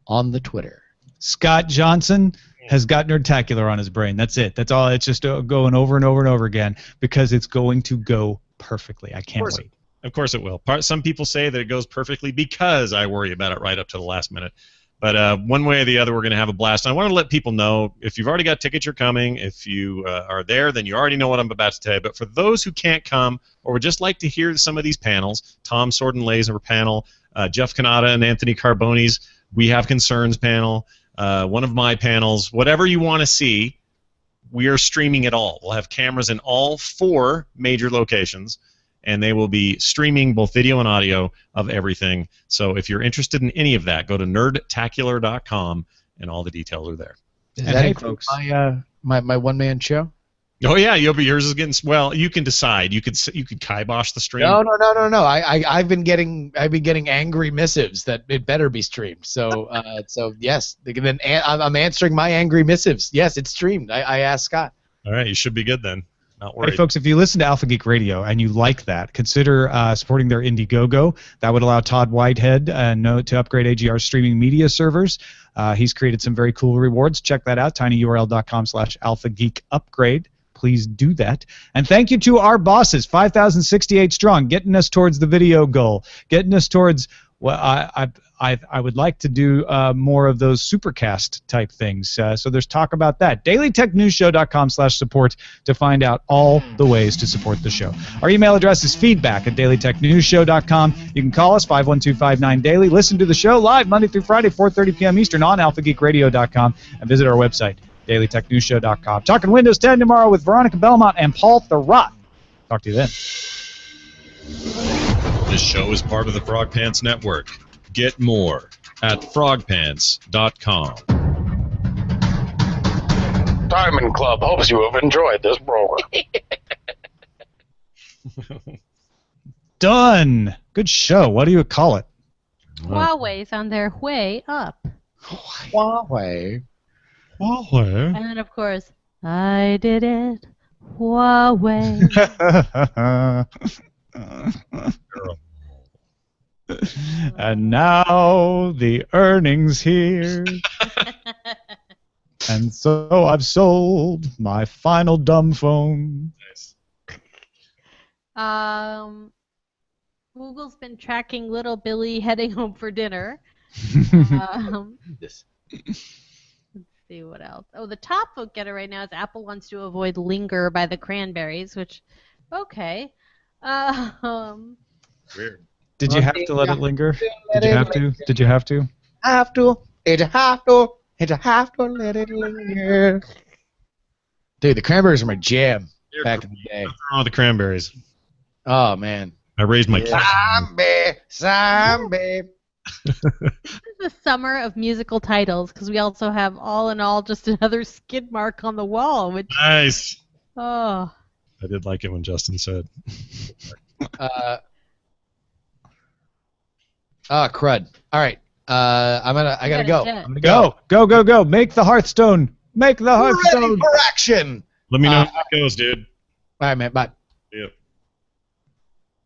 on the Twitter. Scott Johnson has got Nerdtacular on his brain. That's it. That's all. It's just going over and over and over again because it's going to go perfectly. I can't wait. Of course it will. Some people say that it goes perfectly because I worry about it right up to the last minute. But one way or the other, we're going to have a blast. And I want to let people know, if you've already got tickets, you're coming. If you are there, then you already know what I'm about to tell you. But for those who can't come or would just like to hear some of these panels, Tom Sword and Laser panel, Jeff Kanata and Anthony Carboni's We Have Concerns panel, one of my panels, whatever you want to see, we are streaming it all. We'll have cameras in all 4 major locations, and they will be streaming both video and audio of everything. So if you're interested in any of that, go to nerdtacular.com, and all the details are there. Is that folks, my one-man show? Oh yeah, yours is getting, well. You can decide. You could kibosh the stream. No. I've been getting angry missives that it better be streamed. So yes, then I'm answering my angry missives. Yes, it's streamed. I asked Scott. All right, you should be good then. Not worried. Hey, folks, if you listen to Alpha Geek Radio and you like that, consider supporting their Indiegogo. That would allow Todd Whitehead to upgrade AGR's streaming media servers. He's created some very cool rewards. Check that out, tinyurl.com/alphageekupgrade. Please do that. And thank you to our bosses, 5,068 strong, getting us towards the video goal, getting us towards, well, I would like to do more of those supercast type things. So there's talk about that. DailyTechNewsShow.com/support to find out all the ways to support the show. Our email address is feedback@DailyTechNewsShow.com. You can call us, 512-59-DAILY. Listen to the show live Monday through Friday, 4:30 p.m. Eastern on AlphaGeekRadio.com, and visit our website, DailyTechNewsShow.com. Talking Windows 10 tomorrow with Veronica Belmont and Paul Thurrott. Talk to you then. This show is part of the Frog Pants Network. Get more at frogpants.com. Diamond Club hopes you have enjoyed this program. Done. Good show. What do you call it? Huawei's on their way up. Huawei. And of course, I did it. Huawei. And now the earnings here. And so I've sold my final dumb phone. Google's been tracking little Billy heading home for dinner. Let's see what else. Oh, the top vote getter right now is Apple wants to avoid Linger by the Cranberries, which, okay. Weird. Did you have to let it linger? Did you have to? Did you have to? Have to. Did you have to? Did you have to let it linger? Dude, the Cranberries are my jam back in the day. What's wrong with the Cranberries? Oh, man. I raised my kid. Zombie. This is the summer of musical titles because we also have All in All, just another skid mark on the wall. Which, Nice. oh. I did like it when Justin said. Crud. All right. I gotta go. I'm gonna Go. Make the Hearthstone. Make the Hearthstone. Ready for action. Let me know how it goes, dude. All right, man. Bye. Yep.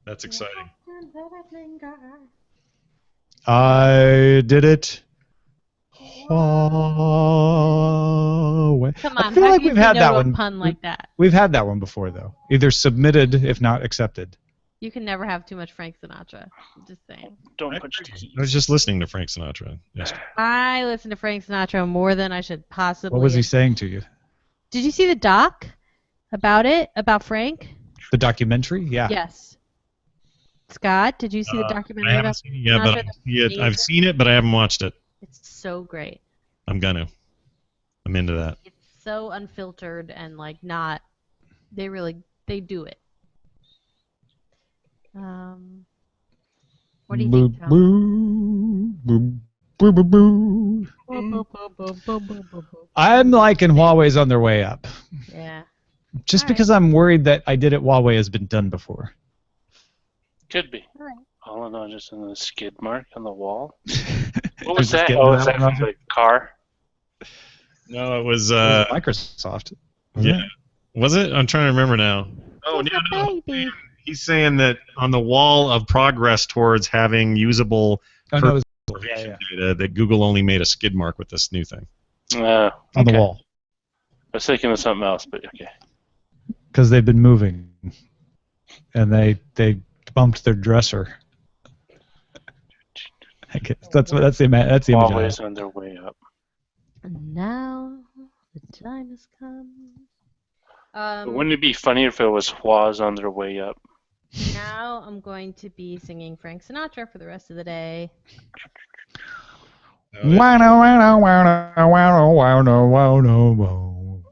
That's exciting. I did it. Huawei. Come on, I feel like we've had that one. Pun like that. We've had that one before, though. Either submitted, if not accepted. You can never have too much Frank Sinatra. I'm just saying. Don't punch the keys. I was just listening to Frank Sinatra yesterday. I listen to Frank Sinatra more than I should possibly. What was he saying to you? Did you see the doc about it? About Frank? The documentary? Yeah. Yes. Scott, did you see the documentary I haven't about seen it yet, but Sinatra? I've seen it, but I haven't watched it. It's so great. I'm into that. It's so unfiltered and like not. They do it. What do you think, Tom? I'm liking Huawei's on their way up. Yeah. Just All right. because I'm worried that I did it Huawei has been done before. Could be. All right. All in all, just in the skid mark on the wall. What There's was a that? skid Oh, on it's that one, actually the car. No, it was Microsoft. wasn't yeah. it? Was it? I'm trying to remember now. Oh, It's no, a no. baby. He's saying that on the wall of progress towards having usable Oh, no, it was information data, that Google only made a skid mark with this new thing. Uh, on the okay. wall. I was thinking of something else, but okay. Because they've been moving. And they bumped their dresser. I guess that's the image. I Huawei's on their way up. And now the time has come. But wouldn't it be funnier if it was Huawei's on their way up? Now I'm going to be singing Frank Sinatra for the rest of the day.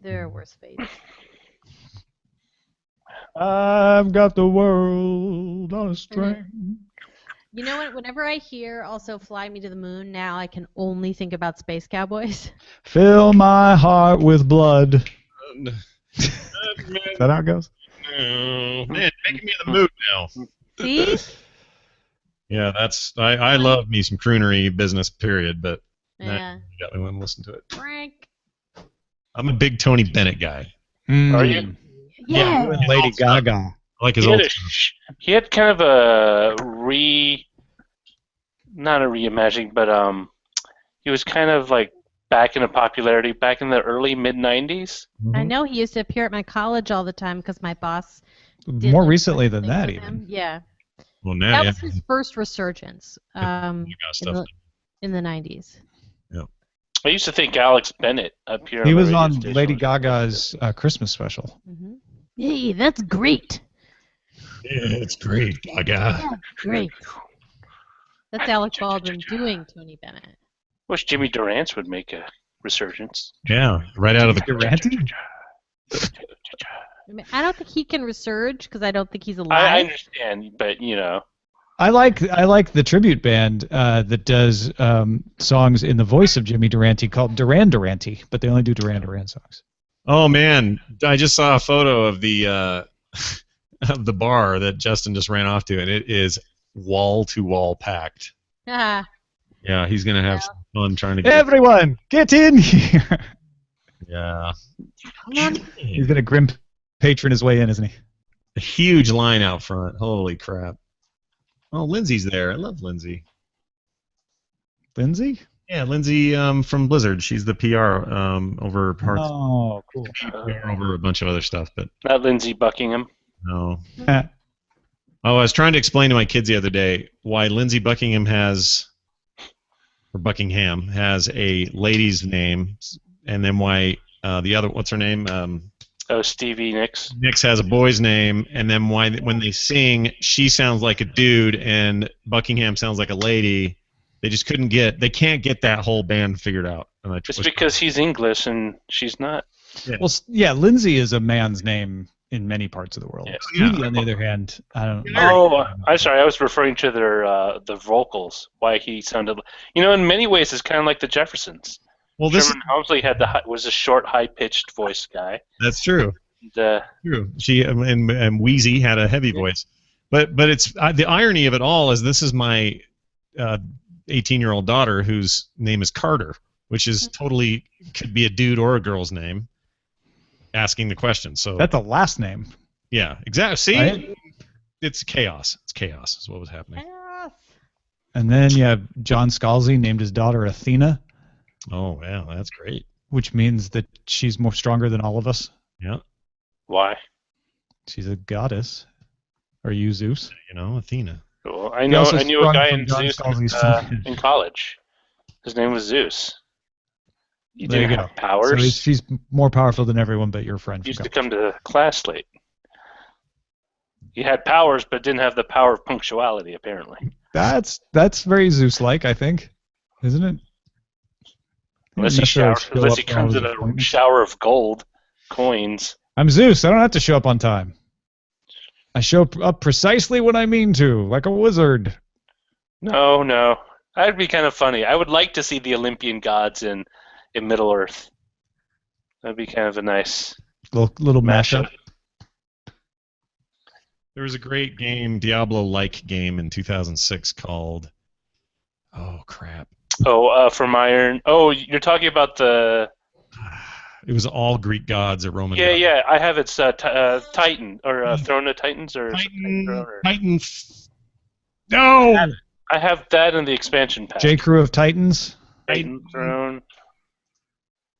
There are worse fates. I've got the world on a string. You know what? Whenever I hear also Fly Me to the Moon, now I can only think about Space Cowboys. Fill my heart with blood. Is that how it goes? Oh, man, making me in the mood now. See? Yeah, I love me some croonery business, period, but Yeah. you got me when I listen to it. Frank. I'm a big Tony Bennett guy. Are you? Yeah. You and Lady Gaga. I like his He old had, stuff. he had kind of a not a reimagining, but he was kind of like back into popularity back in the early mid-90s. I know he used to appear at my college all the time because my boss did More like recently than things that, with even. him. Yeah. Well, now, That yeah. was his first resurgence Gaga stuff. in the 90s. I used to think Alex Bennett appeared. He on the was radio on station Lady was- Gaga's Christmas special. Mm-hmm. Hey, that's great. Yeah, it's great, Gaga. Great. That's Alec Baldwin doing Tony Bennett. Wish Jimmy Durant would make a resurgence. Yeah, right out of the Durante? I mean, I don't think he can resurge because I don't think he's I alive. understand, but you know, I like the tribute band that does songs in the voice of Jimmy Durante called Duran Durante, but they only do Duran Duran songs. Oh man, I just saw a photo of the of the bar that Justin just ran off to, and it is wall to wall packed. Ah, Yeah, he's gonna have some fun trying to get. Everyone, get in here! Yeah, He's gonna grim patron his way in, isn't he? a huge line out front. Holy crap! Oh, Lindsay's there. I love Lindsay. Lindsay? Yeah, Lindsay from Blizzard. She's the PR over Hearts. Oh, cool. PR over a bunch of other stuff, but not Lindsey Buckingham. no. Oh, I was trying to explain to my kids the other day why Lindsay Buckingham has a lady's name, and then why the other, what's her name? Oh, Stevie Nicks. Nicks has a boy's name, and then why when they sing, she sounds like a dude and Buckingham sounds like a lady. They just they can't get that whole band figured out. And It's because he's English and she's not. Yeah. Well, yeah, Lindsay is a man's name in many parts of the world. Yeah. Stevie, on the other hand, I don't know. Oh, I'm sorry. I was referring to their the vocals. Why he sounded, in many ways, it's kind of like the Jeffersons. Well, this Sherman Helmsley was a short, high-pitched voice guy. that's true. And, True. She and Wheezy had a heavy voice, but it's the irony of it all is this is my 18-year-old daughter whose name is Carter, which is totally could be a dude or a girl's name. Asking the question, so That's a last name. yeah, exactly. See, Right? it's chaos. It's chaos. Is what was happening. And then you have John Scalzi named his daughter Athena, Oh wow, that's great. which means that she's more stronger than all of us. Yeah. why? She's a goddess. Are you Zeus? You know, Athena. Well, He I also knew a sprung guy from in John Zeus Scalzi's function. in college. His name was Zeus. He There you didn't go. have powers. So she's more powerful than everyone but your friend. He from used to college. come to class late. He had powers, but didn't have the power of punctuality, apparently. That's very Zeus-like, I think, isn't it? Unless he comes in a shower of gold coins. I'm Zeus. I don't have to show up on time. I show up precisely when I mean to, like a wizard. No. That'd be kind of funny. I would like to see the Olympian gods in Middle-earth. That'd be kind of a nice little mashup. There was a great game, Diablo-like game in 2006 called... Oh, crap. From Iron. Oh, you're talking about the... It was all Greek gods or Roman gods. Yeah, I have its Titan, or Throne of Titans, or... Titan... No! I have that in the expansion pack. J-Crew of Titans? Titan Throne.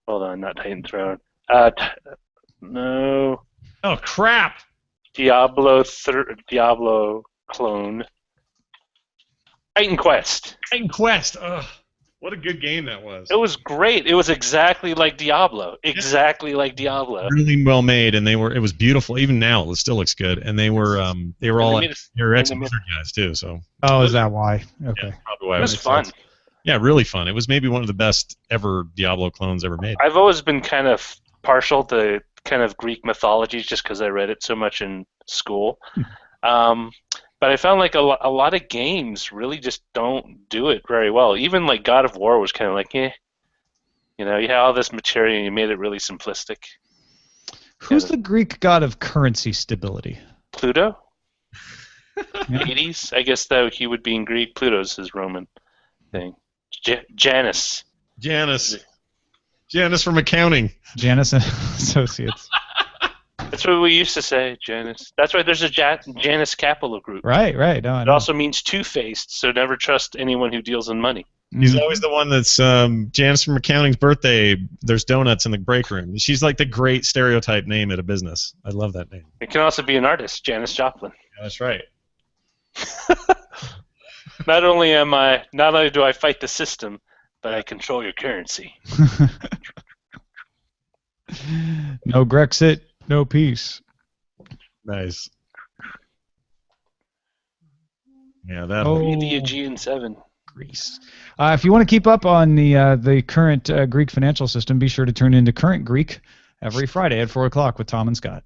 Hold on, not Titan Throne. No. Oh, crap! Diablo clone. Titan Quest. Titan Quest! Ugh. What a good game that was. It was great. It was exactly like Diablo. Exactly like Diablo. Really well made, and it was beautiful. Even now, it still looks good. And they were all ex-Blizzard guys too. So. Oh, is that why? Okay. Yeah, probably why. It was fun. Yeah, really fun. It was maybe one of the best ever Diablo clones ever made. I've always been kind of partial to kind of Greek mythologies just because I read it so much in school. But I found like a lot of games really just don't do it very well. Even like God of War was kind of like, eh. You know, you had all this material and you made it really simplistic. Who's the Greek god of currency stability? Pluto? Yeah. Hades? I guess though he would be in Greek. Pluto's his Roman thing. Janus. Janus from accounting. Janus and Associates. That's what we used to say, Janus. That's why there's a Janus Capital Group. Right. No, it also means two-faced, so never trust anyone who deals in money. He's always the one that's Janice from accounting's birthday. There's donuts in the break room. She's like the great stereotype name at a business. I love that name. It can also be an artist, Janis Joplin. Yeah, that's right. Not only do I fight the system, but I control your currency. No Grexit, no peace. Nice. Yeah, The Aegean 7. Greece. If you want to keep up on the current Greek financial system, be sure to tune into Current Greek every Friday at 4 o'clock with Tom and Scott.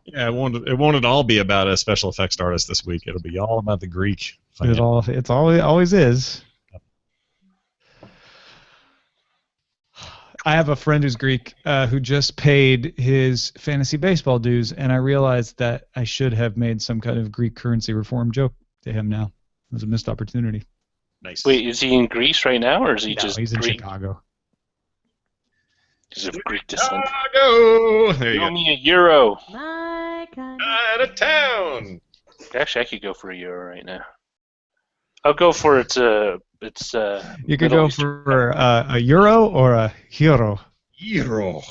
Yeah, it won't all be about a special effects artist this week. It'll be all about the Greek. It always is. I have a friend who's Greek who just paid his fantasy baseball dues, and I realized that I should have made some kind of Greek currency reform joke to him now. It was a missed opportunity. Nice. Wait, is he in Greece right now, or is he just he's in Greek? Chicago. He's of Greek descent. Chicago! There you Give go. me a euro. Out of town! Actually, I could go for a euro right now. I'll go for its You could go for a euro or a hero. Euro.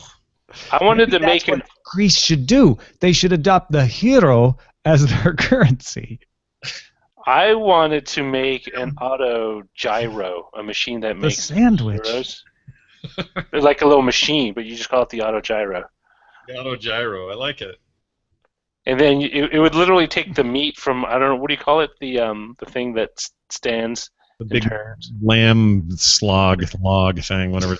I wanted to That's make what Greece should do. They should adopt the hero as their currency. I wanted to make an auto gyro, a machine that The makes sandwich. gyros. It's like a little machine, but you just call it the auto gyro. The auto gyro. I like it. And then it would literally take the meat from, I don't know, what do you call it? The thing that stands The and big turns. lamb log thing, whatever.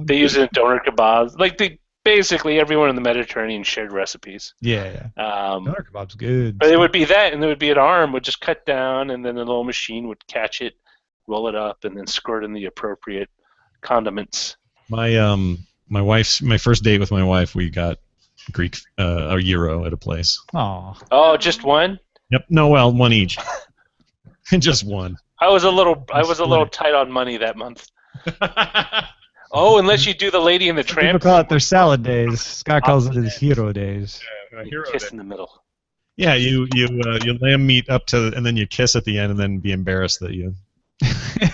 They use it in doner kebabs. Like basically everyone in the Mediterranean shared recipes. Yeah. Doner kebab's good. But it would be that, and there would be an arm would just cut down, and then the little machine would catch it, roll it up, and then squirt in the appropriate condiments. My first date with my wife, we got Greek a euro at a place. Aw. Oh, just one? Yep. No, well, one each. Just one. I was a little tight on money that month. Oh, unless you do the Lady in the Tramp. People call it their salad days. Scott calls it his hero days. Kiss in the middle. Yeah, you lamb meat up to, and then you kiss at the end, and then be embarrassed that you.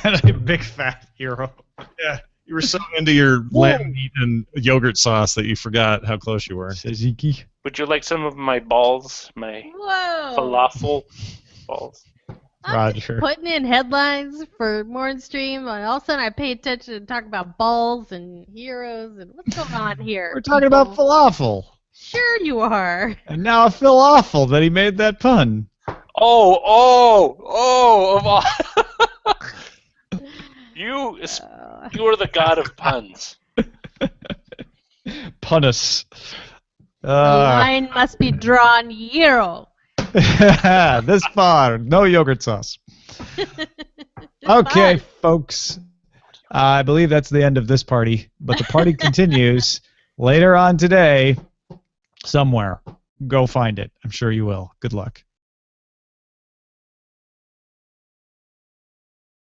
A big fat hero. Yeah, You were so into your lamb meat and yogurt sauce that you forgot how close you were. Tzatziki. Would you like some of my balls? My Whoa. falafel balls? I'm just Roger. putting in headlines for Morning Stream, and all of a sudden I pay attention and talk about balls and heroes and what's going on here. We're talking about falafel. Sure you are. And now I feel awful that he made that pun. Of all. You are the god of puns. Punus. The line must be drawn hero. This far, no yogurt sauce. Okay, folks. I believe that's the end of this party, but the party continues later on today somewhere. Go find it. I'm sure you will. Good luck.